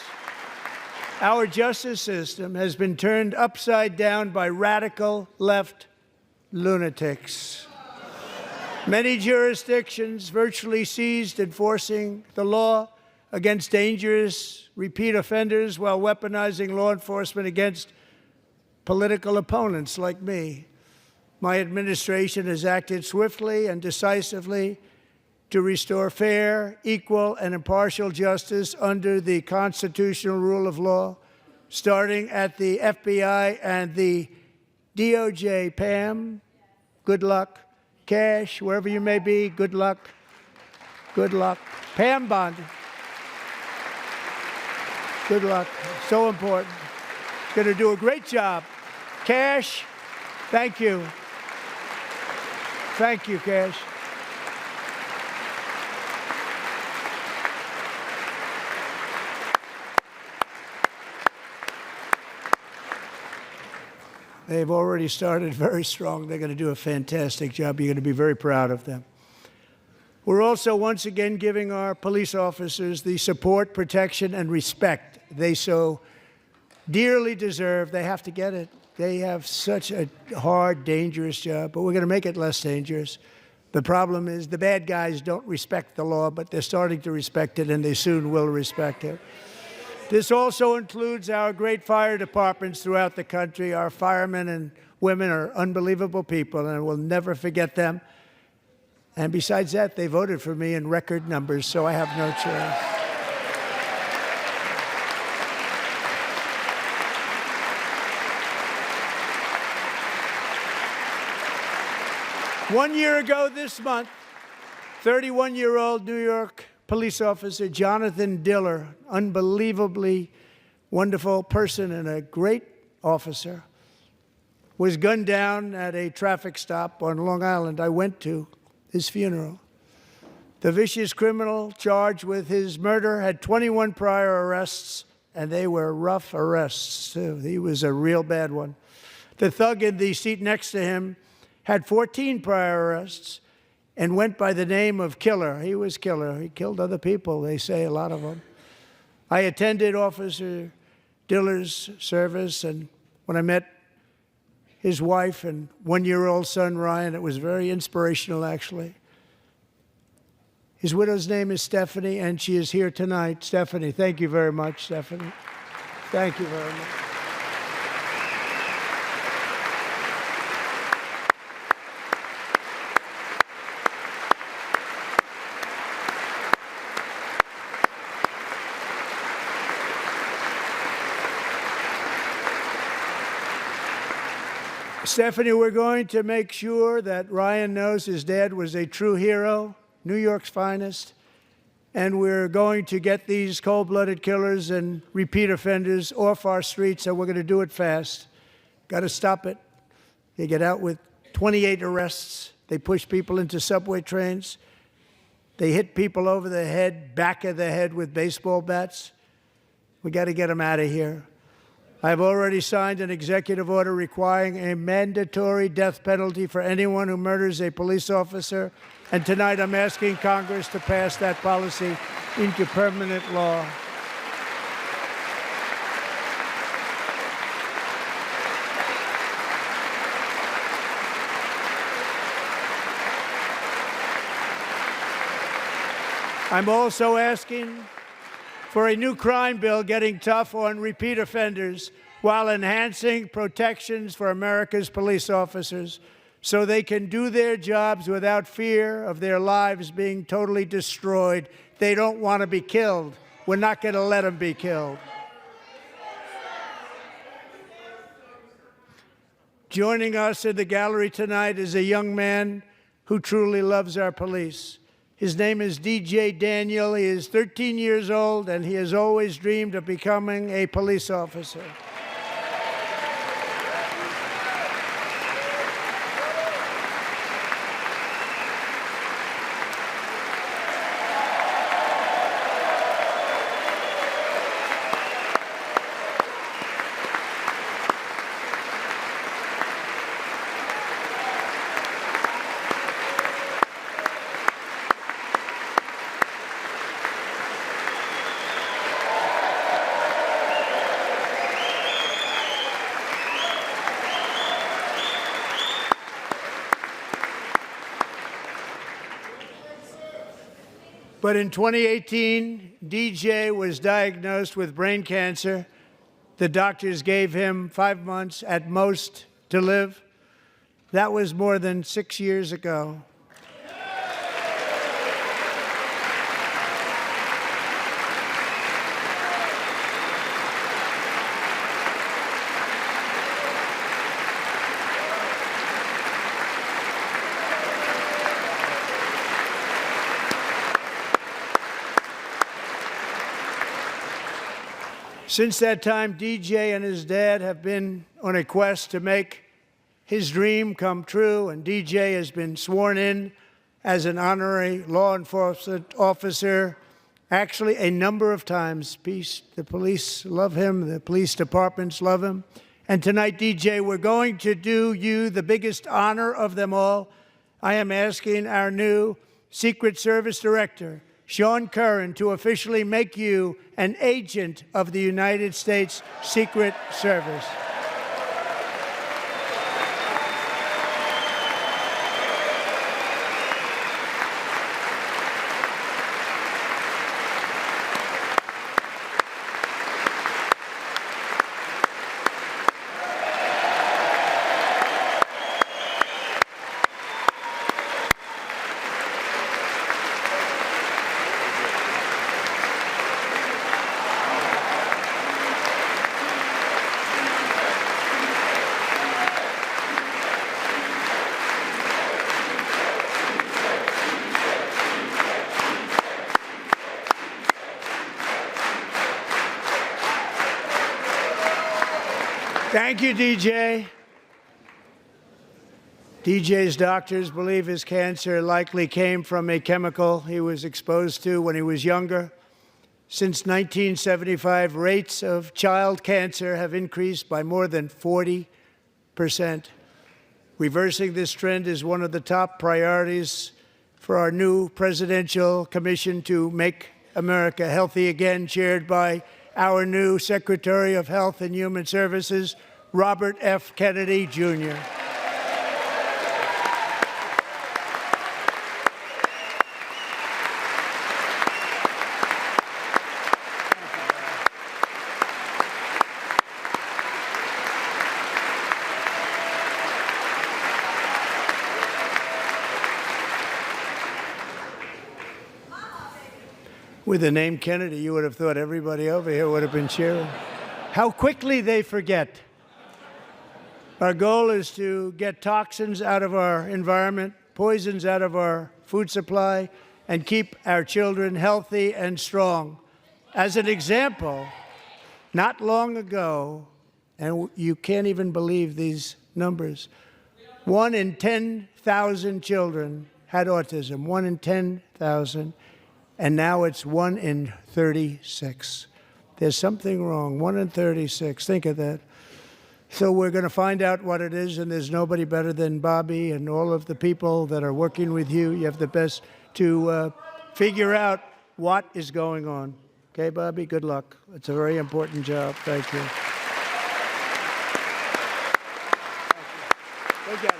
our justice system has been turned upside down by radical left lunatics. Many jurisdictions virtually ceased enforcing the law against dangerous repeat offenders while weaponizing law enforcement against political opponents like me. My administration has acted swiftly and decisively to restore fair, equal, and impartial justice under the constitutional rule of law, starting at the FBI and the DOJ. Pam, good luck. Cash, wherever you may be, good luck. Good luck. Pam Bondi. Good luck. So important. Going to do a great job. Cash, thank you. Thank you, Cash. They've already started very strong. They're going to do a fantastic job. You're going to be very proud of them. We're also once again giving our police officers the support, protection, and respect they so dearly deserve. They have to get it. They have such a hard, dangerous job, but we're going to make it less dangerous. The problem is the bad guys don't respect the law, but they're starting to respect it, and they soon will respect it. This also includes our great fire departments throughout the country. Our firemen and women are unbelievable people, and we'll never forget them. And besides that, they voted for me in record numbers, so I have no choice. One year ago this month, 31-year-old New York police officer Jonathan Diller, unbelievably wonderful person and a great officer, was gunned down at a traffic stop on Long Island. I went to his funeral. The vicious criminal charged with his murder had 21 prior arrests, and they were rough arrests, too. He was a real bad one. The thug in the seat next to him had 14 prior arrests and went by the name of Killer. He was Killer. He killed other people, they say, a lot of them. I attended Officer Diller's service, and when I met his wife and one-year-old son, Ryan, it was very inspirational, actually. His widow's name is Stephanie, and she is here tonight. Stephanie, thank you very much, Stephanie. Thank you very much. Stephanie, we're going to make sure that Ryan knows his dad was a true hero, New York's finest, and we're going to get these cold-blooded killers and repeat offenders off our streets, and we're going to do it fast. Got to stop it. They get out with 28 arrests. They push people into subway trains. They hit people over the head, back of the head with baseball bats. We got to get them out of here. I've already signed an executive order requiring a mandatory death penalty for anyone who murders a police officer. And tonight I'm asking Congress to pass that policy into permanent law. I'm also asking for a new crime bill getting tough on repeat offenders while enhancing protections for America's police officers so they can do their jobs without fear of their lives being totally destroyed. They don't want to be killed. We're not going to let them be killed. Joining us in the gallery tonight is a young man who truly loves our police. His name is DJ Daniel. He is 13 years old, and he has always dreamed of becoming a police officer. But in 2018, DJ was diagnosed with brain cancer. The doctors gave him 5 months at most to live. That was more than 6 years ago. Since that time, DJ and his dad have been on a quest to make his dream come true, and DJ has been sworn in as an honorary law enforcement officer, actually a number of times. The police love him, the police departments love him. And tonight, DJ, we're going to do you the biggest honor of them all. I am asking our new Secret Service Director, Sean Curran, to officially make you an agent of the United States Secret Service. Thank you, DJ. DJ's doctors believe his cancer likely came from a chemical he was exposed to when he was younger. Since 1975, rates of child cancer have increased by more than 40%. Reversing this trend is one of the top priorities for our new presidential commission to make America healthy again, chaired by our new Secretary of Health and Human Services, Robert F. Kennedy, Jr. With the name Kennedy, you would have thought everybody over here would have been cheering. How quickly they forget. Our goal is to get toxins out of our environment, poisons out of our food supply, and keep our children healthy and strong. As an example, not long ago, and you can't even believe these numbers, 1 in 10,000 children had autism, 1 in 10,000, and now it's 1 in 36. There's something wrong, 1 in 36. Think of that. So we're going to find out what it is, and there's nobody better than Bobby and all of the people that are working with you. You have the best to figure out what is going on. Okay, Bobby, good luck. It's a very important job. Thank you. Go get him.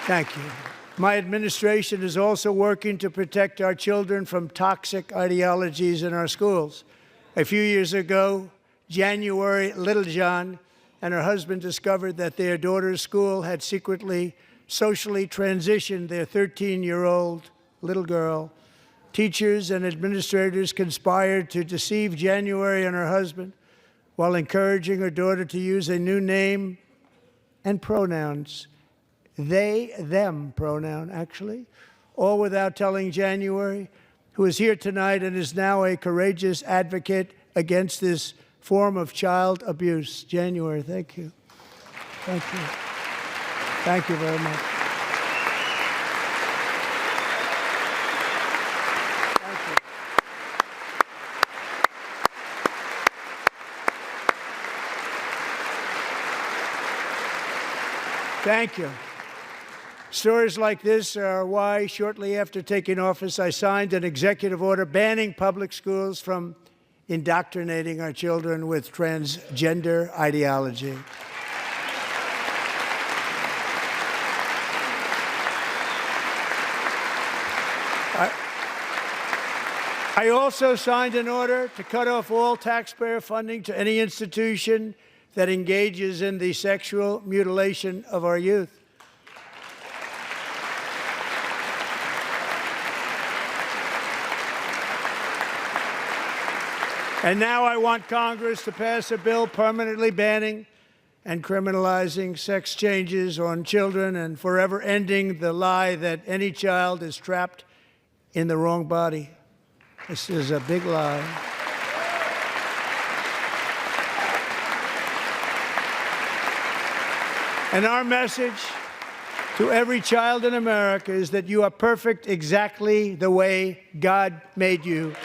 Thank you. My administration is also working to protect our children from toxic ideologies in our schools. A few years ago, January Littlejohn and her husband discovered that their daughter's school had secretly socially transitioned their 13-year-old little girl. Teachers and administrators conspired to deceive January and her husband while encouraging her daughter to use a new name and pronouns. They, them pronoun, actually, all without telling January, who is here tonight and is now a courageous advocate against this form of child abuse. January, thank you. Thank you. Thank you very much. Thank you. Thank you. Stories like this are why, shortly after taking office, I signed an executive order banning public schools from indoctrinating our children with transgender ideology. I also signed an order to cut off all taxpayer funding to any institution that engages in the sexual mutilation of our youth. And now I want Congress to pass a bill permanently banning and criminalizing sex changes on children and forever ending the lie that any child is trapped in the wrong body. This is a big lie. And our message to every child in America is that you are perfect exactly the way God made you.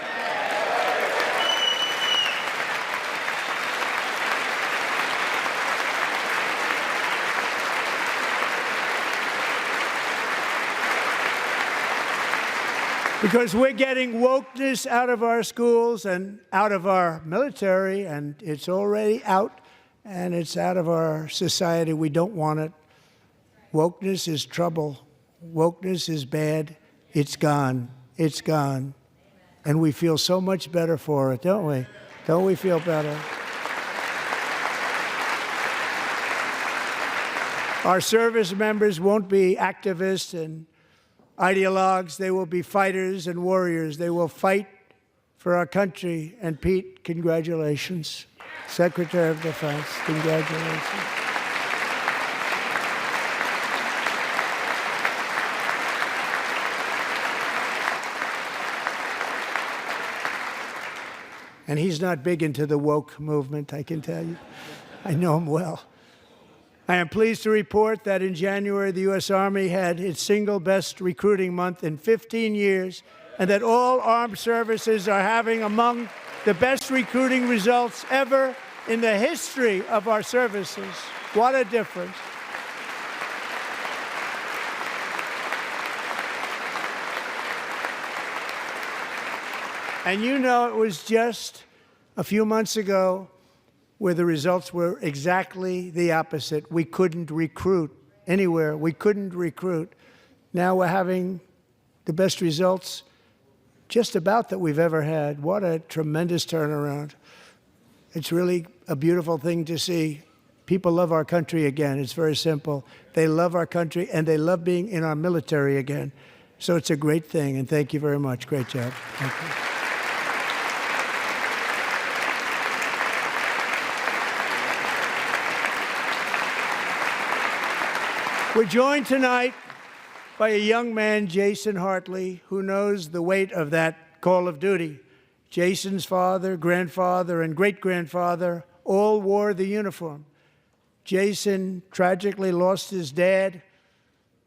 Because we're getting wokeness out of our schools and out of our military, and it's already out, and it's out of our society. We don't want it. Wokeness is trouble. Wokeness is bad. It's gone. It's gone. And we feel so much better for it, don't we? Don't we feel better? Our service members won't be activists and ideologues. They will be fighters and warriors. They will fight for our country. And Pete, congratulations. Secretary of Defense, congratulations. And he's not big into the woke movement, I can tell you. I know him well. I am pleased to report that in January, the U.S. Army had its single best recruiting month in 15 years, and that all armed services are having among the best recruiting results ever in the history of our services. What a difference. And you know, it was just a few months ago where the results were exactly the opposite. We couldn't recruit anywhere. We couldn't recruit. Now we're having the best results just about that we've ever had. What a tremendous turnaround. It's really a beautiful thing to see. People love our country again. It's very simple. They love our country, and they love being in our military again. So it's a great thing, and thank you very much. Great job. Thank you. We're joined tonight by a young man, Jason Hartley, who knows the weight of that call of duty. Jason's father, grandfather, and great-grandfather all wore the uniform. Jason tragically lost his dad,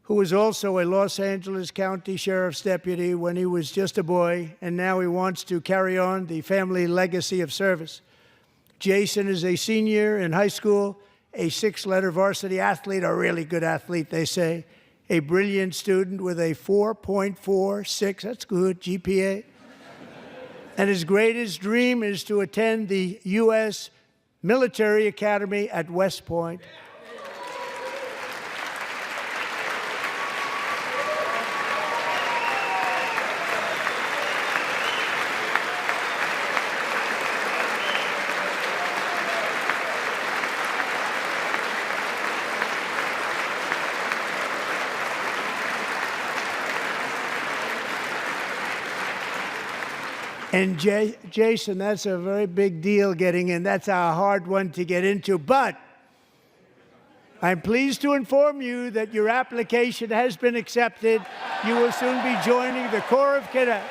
who was also a Los Angeles County Sheriff's deputy when he was just a boy, and now he wants to carry on the family legacy of service. Jason is a senior in high school, a six-letter varsity athlete, a really good athlete, they say, a brilliant student with a 4.46, that's good, GPA. And his greatest dream is to attend the U.S. Military Academy at West Point. And Jason, that's a very big deal getting in. That's a hard one to get into. But I'm pleased to inform you that your application has been accepted. You will soon be joining the Corps of Cadets.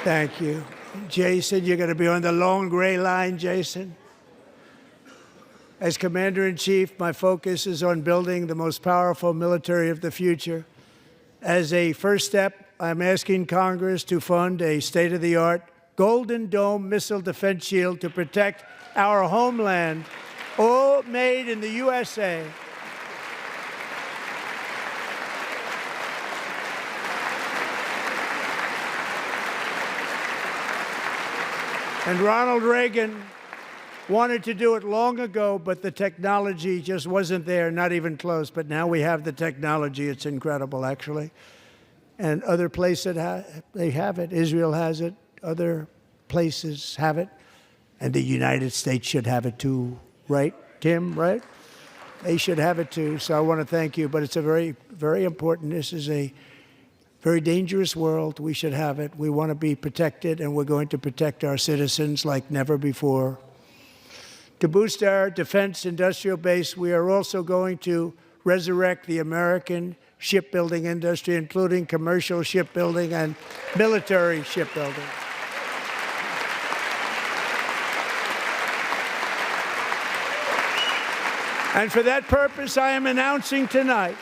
Thank you. Jason, you're going to be on the long gray line, Jason. As Commander-in-Chief, my focus is on building the most powerful military of the future. As a first step, I'm asking Congress to fund a state-of-the-art Golden Dome missile defense shield to protect our homeland, all made in the USA. And Ronald Reagan wanted to do it long ago, but the technology just wasn't there, not even close. But now we have the technology. It's incredible, actually. And other places, they have it. Israel has it. Other places have it. And the United States should have it too, right, Tim, right? They should have it too. So I want to thank you. But it's a very, very important. This is a very dangerous world. We should have it. We want to be protected, and we're going to protect our citizens like never before. To boost our defense industrial base, we are also going to resurrect the American shipbuilding industry, including commercial shipbuilding and military shipbuilding. And for that purpose, I am announcing tonight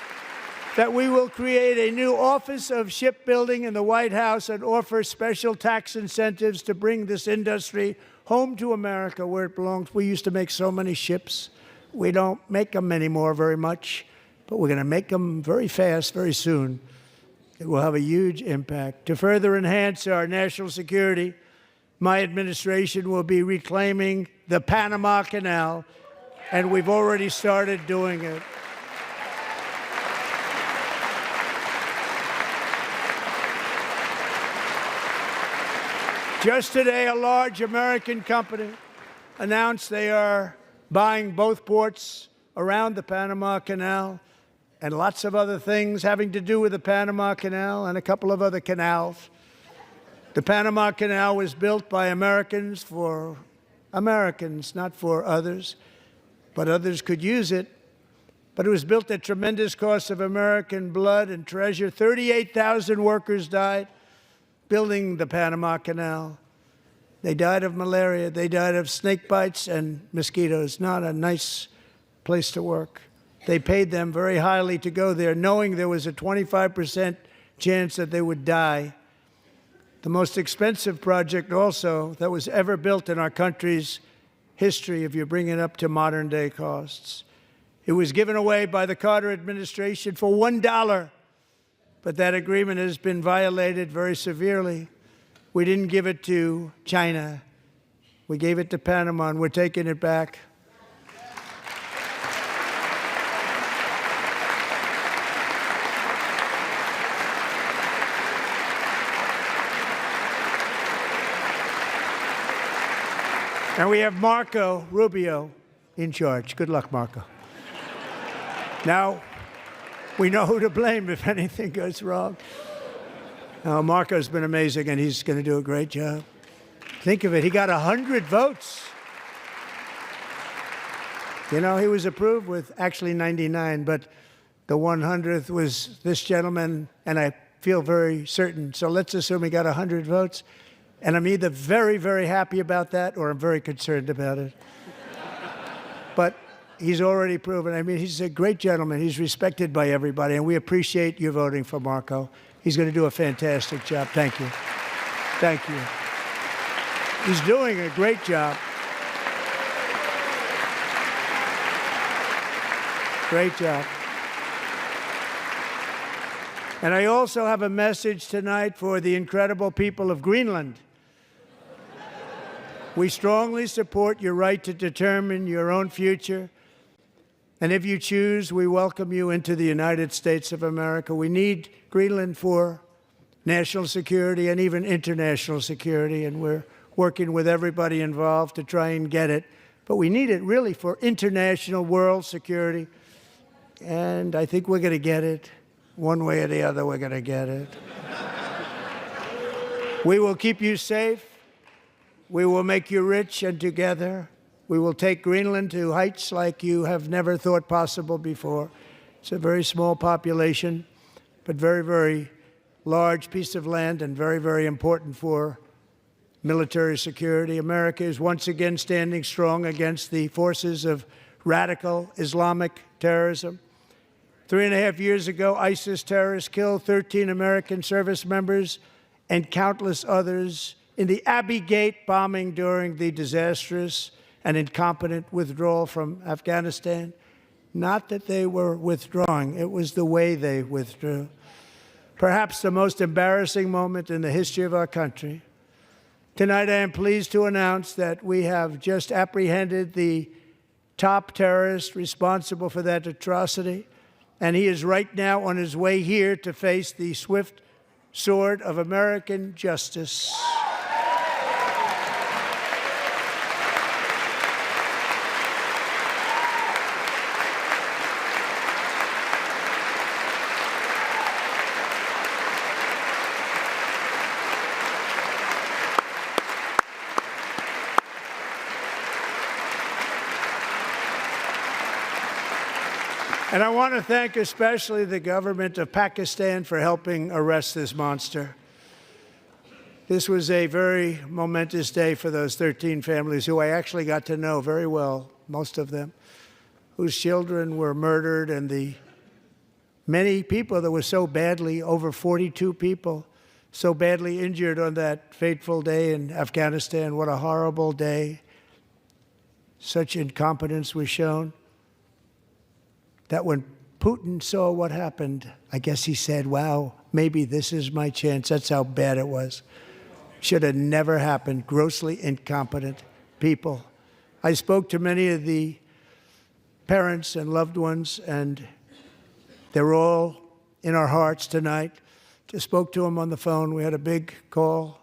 that we will create a new Office of Shipbuilding in the White House and offer special tax incentives to bring this industry home to America where it belongs. We used to make so many ships. We don't make them anymore very much, but we're going to make them very fast, very soon. It will have a huge impact. To further enhance our national security, my administration will be reclaiming the Panama Canal, and we've already started doing it. Just today, a large American company announced they are buying both ports around the Panama Canal and lots of other things having to do with the Panama Canal and a couple of other canals. The Panama Canal was built by Americans for Americans, not for others, but others could use it. But it was built at tremendous cost of American blood and treasure. 38,000 workers died building the Panama Canal. They died of malaria. They died of snake bites and mosquitoes. Not a nice place to work. They paid them very highly to go there, knowing there was a 25% chance that they would die. The most expensive project also that was ever built in our country's history, if you bring it up to modern day costs. It was given away by the Carter administration for $1. But that agreement has been violated very severely. We didn't give it to China. We gave it to Panama, and we're taking it back. And we have Marco Rubio in charge. Good luck, Marco. Now, we know who to blame if anything goes wrong. Now, Marco's been amazing, and he's going to do a great job. Think of it. He got 100 votes. You know, he was approved with actually 99, but the 100th was this gentleman, and I feel very certain. So let's assume he got 100 votes. And I'm either very, very happy about that or I'm very concerned about it. But he's already proven. I mean, he's a great gentleman. He's respected by everybody, and we appreciate you voting for Marco. He's going to do a fantastic job. Thank you. Thank you. He's doing a great job. Great job. And I also have a message tonight for the incredible people of Greenland. We strongly support your right to determine your own future. And if you choose, we welcome you into the United States of America. We need Greenland for national security and even international security, and we're working with everybody involved to try and get it. But we need it really for international world security, and I think we're going to get it. One way or the other, we're going to get it. We will keep you safe. We will make you rich, and together we will take Greenland to heights like you have never thought possible before. It's a very small population, but very, very large piece of land and very, very important for military security. America is once again standing strong against the forces of radical Islamic terrorism. 3.5 years ago, ISIS terrorists killed 13 American service members and countless others in the Abbey Gate bombing during the disastrous and incompetent withdrawal from Afghanistan. Not that they were withdrawing, it was the way they withdrew. Perhaps the most embarrassing moment in the history of our country. Tonight, I am pleased to announce that we have just apprehended the top terrorist responsible for that atrocity, and he is right now on his way here to face the swift sword of American justice. And I want to thank especially the government of Pakistan for helping arrest this monster. This was a very momentous day for those 13 families who I actually got to know very well, most of them, whose children were murdered, and the many people that were so badly, over 42 people, so badly injured on that fateful day in Afghanistan. What a horrible day. Such incompetence was shown that when Putin saw what happened, I guess he said, wow, maybe this is my chance. That's how bad it was. Should have never happened. Grossly incompetent people. I spoke to many of the parents and loved ones, and they're all in our hearts tonight. Just spoke to them on the phone. We had a big call.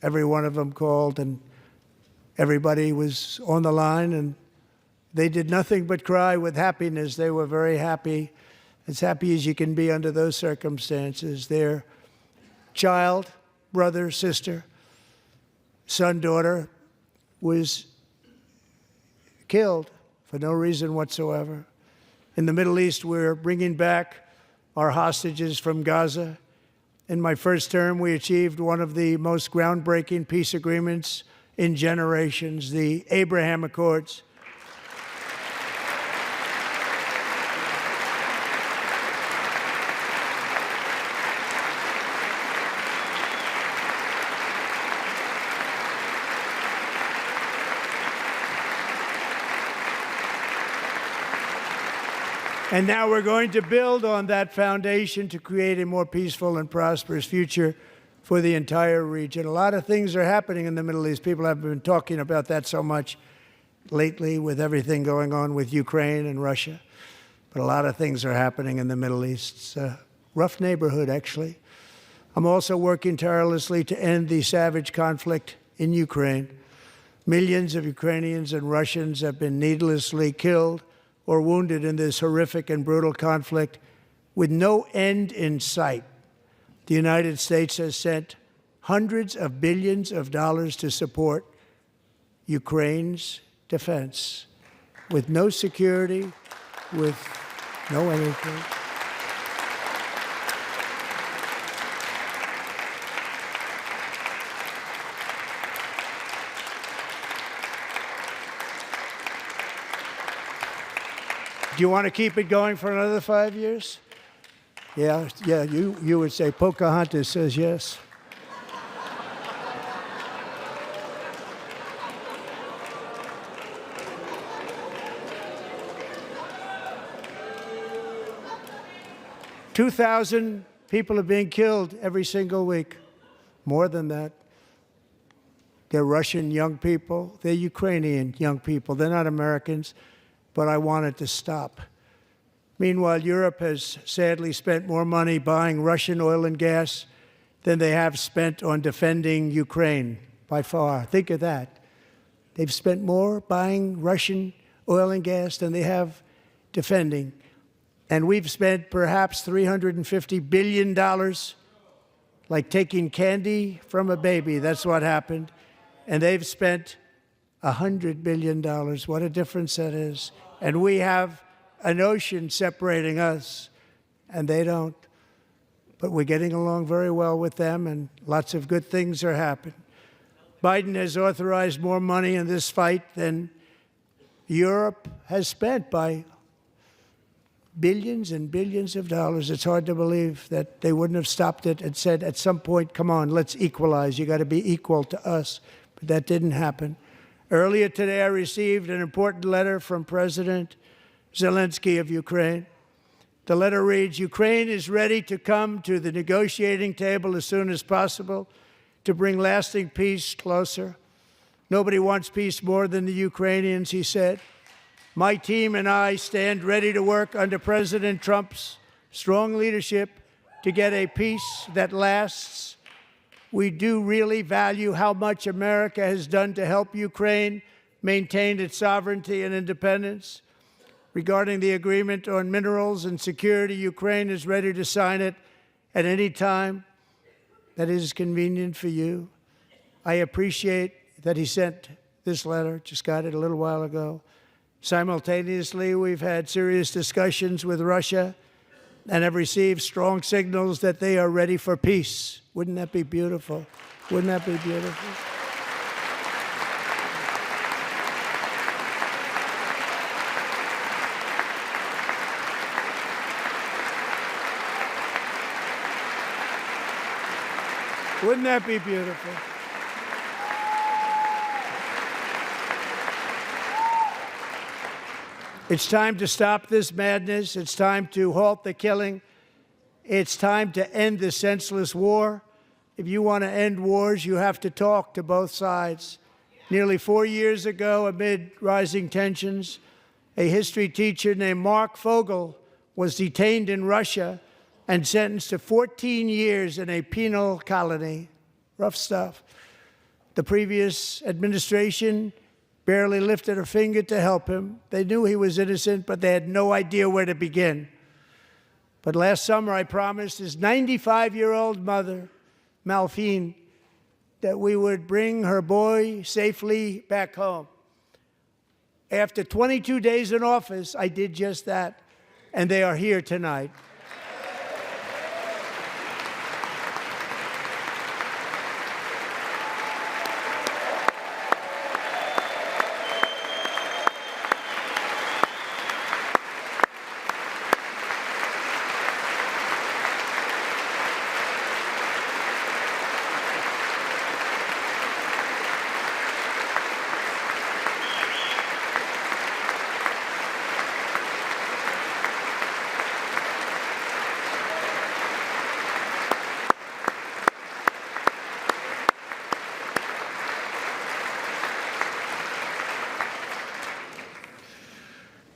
Every one of them called, and everybody was on the line, and they did nothing but cry with happiness. They were very happy, as happy as you can be under those circumstances. Their child, brother, sister, son, daughter was killed for no reason whatsoever. In the Middle East, we're bringing back our hostages from Gaza. In my first term, we achieved one of the most groundbreaking peace agreements in generations, the Abraham Accords. And now we're going to build on that foundation to create a more peaceful and prosperous future for the entire region. A lot of things are happening in the Middle East. People have been talking about that so much lately with everything going on with Ukraine and Russia. But a lot of things are happening in the Middle East. It's a rough neighborhood, actually. I'm also working tirelessly to end the savage conflict in Ukraine. Millions of Ukrainians and Russians have been needlessly killed or wounded in this horrific and brutal conflict with no end in sight. The United States has sent hundreds of billions of dollars to support Ukraine's defense with no security, with no anything. Do you want to keep it going for another 5 years? Yeah, you would say Pocahontas says yes. "2,000 people are being killed every single week. More than that. They're Russian young people. They're Ukrainian young people. They're not Americans, but I want it to stop. Meanwhile, Europe has sadly spent more money buying Russian oil and gas than they have spent on defending Ukraine, by far. Think of that. They've spent more buying Russian oil and gas than they have defending. And we've spent perhaps $350 billion, like taking candy from a baby. That's what happened. And they've spent $100 billion. What a difference that is. And we have an ocean separating us, and they don't. But we're getting along very well with them, and lots of good things are happening. Biden has authorized more money in this fight than Europe has spent by billions and billions of dollars. It's hard to believe that they wouldn't have stopped it and said at some point, come on, let's equalize. You got to be equal to us. But that didn't happen. Earlier today, I received an important letter from President Zelensky of Ukraine. The letter reads, Ukraine is ready to come to the negotiating table as soon as possible to bring lasting peace closer. Nobody wants peace more than the Ukrainians, he said. My team and I stand ready to work under President Trump's strong leadership to get a peace that lasts. We do really value how much America has done to help Ukraine maintain its sovereignty and independence. Regarding the agreement on minerals and security, Ukraine is ready to sign it at any time that is convenient for you. I appreciate that he sent this letter, just got it a little while ago. Simultaneously, we've had serious discussions with Russia and have received strong signals that they are ready for peace. Wouldn't that be beautiful? Wouldn't that be beautiful? Wouldn't that be beautiful? It's time to stop this madness. It's time to halt the killing. It's time to end this senseless war. If you want to end wars, you have to talk to both sides. Nearly 4 years ago, amid rising tensions, a history teacher named Mark Fogel was detained in Russia and sentenced to 14 years in a penal colony. Rough stuff. The previous administration barely lifted a finger to help him. They knew he was innocent, but they had no idea where to begin. But last summer, I promised his 95-year-old mother, Malphine, that we would bring her boy safely back home. After 22 days in office, I did just that, and they are here tonight.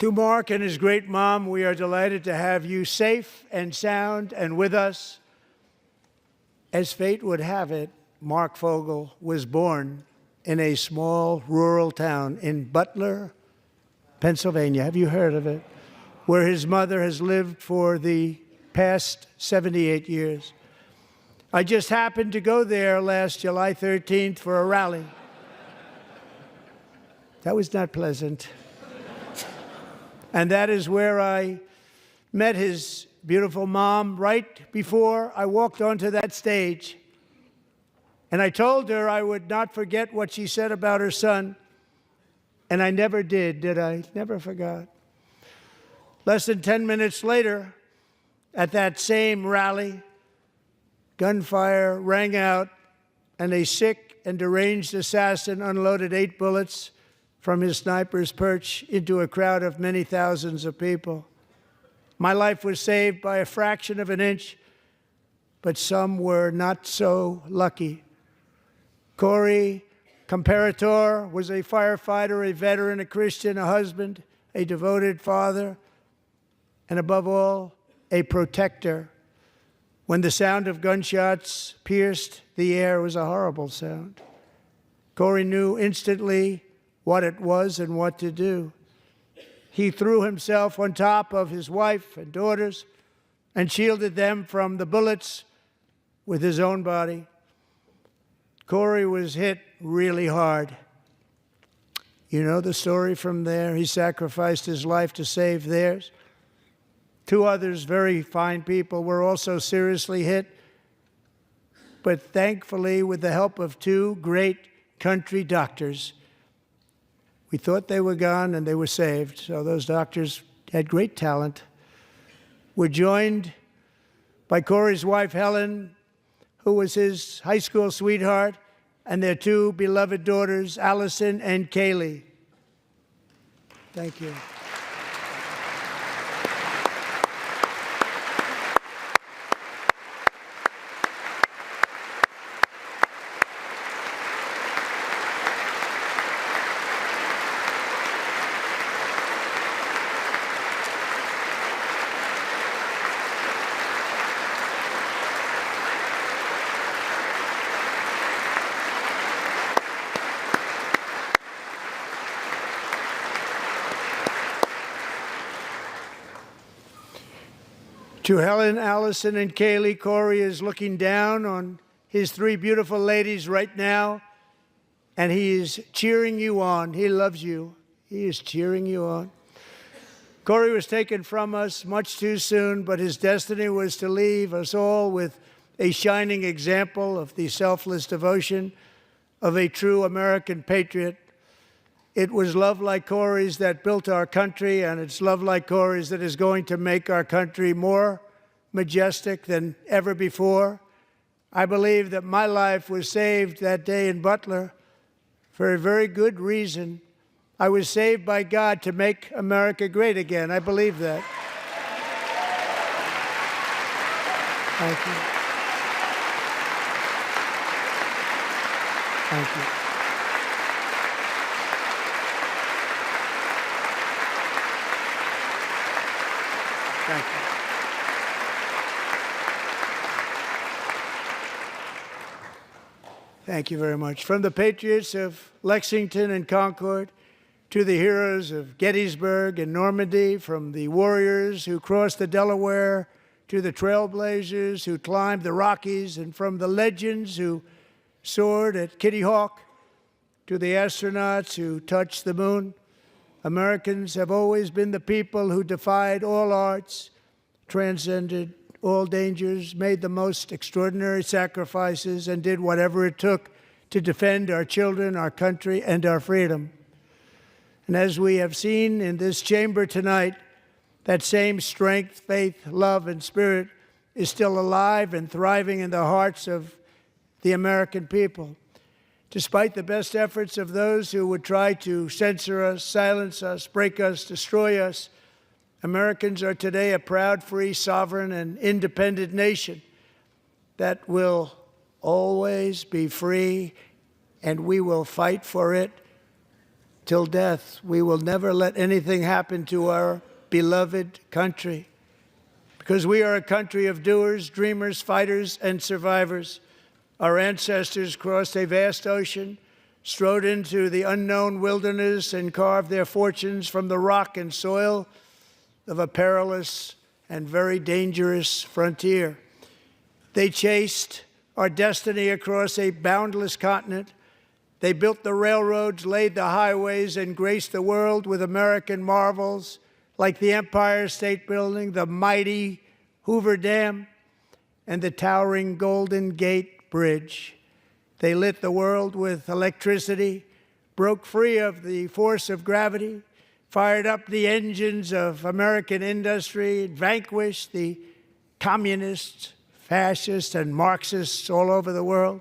To Mark and his great mom, we are delighted to have you safe and sound and with us. As fate would have it, Mark Fogel was born in a small rural town in Butler, Pennsylvania. Have you heard of it? Where his mother has lived for the past 78 years. I just happened to go there last July 13th for a rally. That was not pleasant. And that is where I met his beautiful mom right before I walked onto that stage. And I told her I would not forget what she said about her son. And I never did I? Never forgot. Less than 10 minutes later, at that same rally, gunfire rang out, and a sick and deranged assassin unloaded 8 bullets from his sniper's perch into a crowd of many thousands of people. My life was saved by a fraction of an inch, but some were not so lucky. Corey Comparator was a firefighter, a veteran, a Christian, a husband, a devoted father, and above all, a protector. When the sound of gunshots pierced the air, it was a horrible sound. Corey knew instantly what it was and what to do. He threw himself on top of his wife and daughters and shielded them from the bullets with his own body. Corey was hit really hard. You know the story from there. He sacrificed his life to save theirs. 2 others, very fine people, were also seriously hit. But thankfully, with the help of 2 great country doctors, we thought they were gone and they were saved. So those doctors had great talent. We're joined by Corey's wife, Helen, who was his high school sweetheart, and their 2 beloved daughters, Allison and Kaylee. Thank you. To Helen, Allison, and Kaylee, Corey is looking down on his 3 beautiful ladies right now, and he is cheering you on. He loves you. He is cheering you on. Corey was taken from us much too soon, but his destiny was to leave us all with a shining example of the selfless devotion of a true American patriot. It was love like Corey's that built our country, and it's love like Corey's that is going to make our country more majestic than ever before. I believe that my life was saved that day in Butler for a very good reason. I was saved by God to make America great again. I believe that. Thank you. Thank you. Thank you. Thank you very much. From the patriots of Lexington and Concord to the heroes of Gettysburg and Normandy, from the warriors who crossed the Delaware to the trailblazers who climbed the Rockies, and from the legends who soared at Kitty Hawk to the astronauts who touched the moon, Americans have always been the people who defied all odds, transcended all dangers, made the most extraordinary sacrifices, and did whatever it took to defend our children, our country, and our freedom. And as we have seen in this chamber tonight, that same strength, faith, love, and spirit is still alive and thriving in the hearts of the American people. Despite the best efforts of those who would try to censor us, silence us, break us, destroy us, Americans are today a proud, free, sovereign, and independent nation that will always be free, and we will fight for it till death. We will never let anything happen to our beloved country, because we are a country of doers, dreamers, fighters, and survivors. Our ancestors crossed a vast ocean, strode into the unknown wilderness and carved their fortunes from the rock and soil of a perilous and very dangerous frontier. They chased our destiny across a boundless continent. They built the railroads, laid the highways, and graced the world with American marvels like the Empire State Building, the mighty Hoover Dam, and the towering Golden Gate Bridge. They lit the world with electricity, broke free of the force of gravity, fired up the engines of American industry, vanquished the communists, fascists, and Marxists all over the world,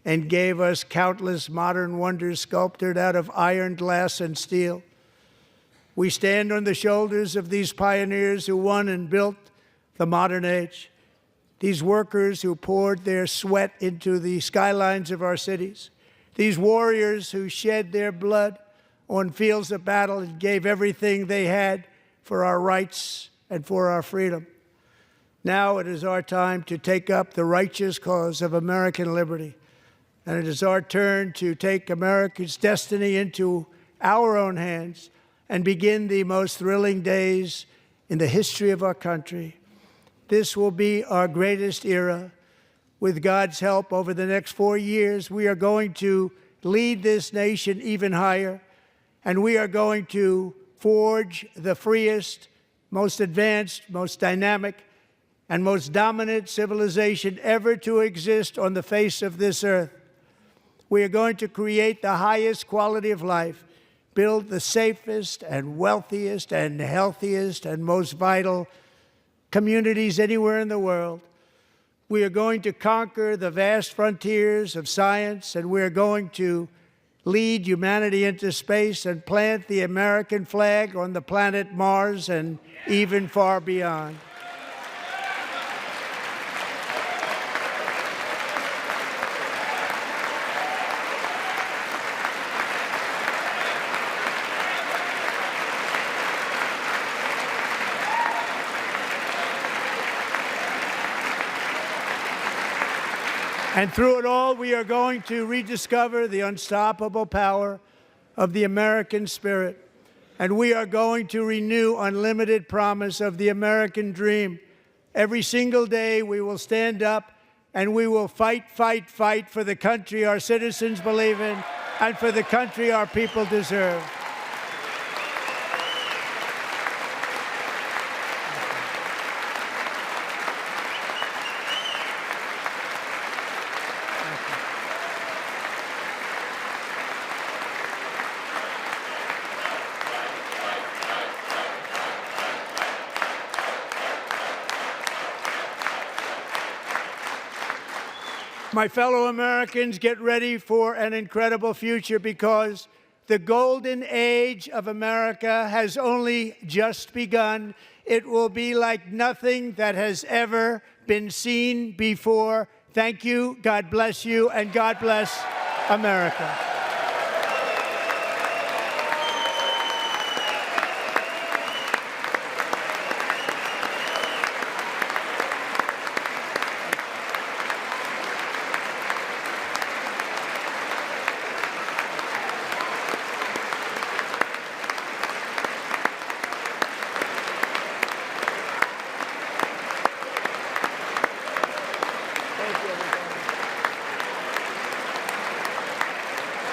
and gave us countless modern wonders sculptured out of iron, glass, and steel. We stand on the shoulders of these pioneers who won and built the modern age, these workers who poured their sweat into the skylines of our cities, these warriors who shed their blood on fields of battle and gave everything they had for our rights and for our freedom. Now it is our time to take up the righteous cause of American liberty, and it is our turn to take America's destiny into our own hands and begin the most thrilling days in the history of our country. This will be our greatest era. With God's help, over the next 4 years, we are going to lead this nation even higher, and we are going to forge the freest, most advanced, most dynamic, and most dominant civilization ever to exist on the face of this earth. We are going to create the highest quality of life, build the safest and wealthiest and healthiest and most vital communities anywhere in the world. We are going to conquer the vast frontiers of science, and we are going to lead humanity into space and plant the American flag on the planet Mars and even far beyond. And through it all, we are going to rediscover the unstoppable power of the American spirit. And we are going to renew unlimited promise of the American dream. Every single day, we will stand up and we will fight, fight, fight for the country our citizens believe in and for the country our people deserve. My fellow Americans, get ready for an incredible future, because the golden age of America has only just begun. It will be like nothing that has ever been seen before. Thank you, God bless you, and God bless America.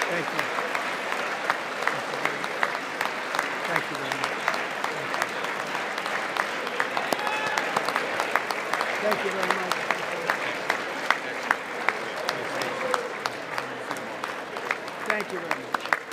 Thank you. Thank you very much. Thank you very much.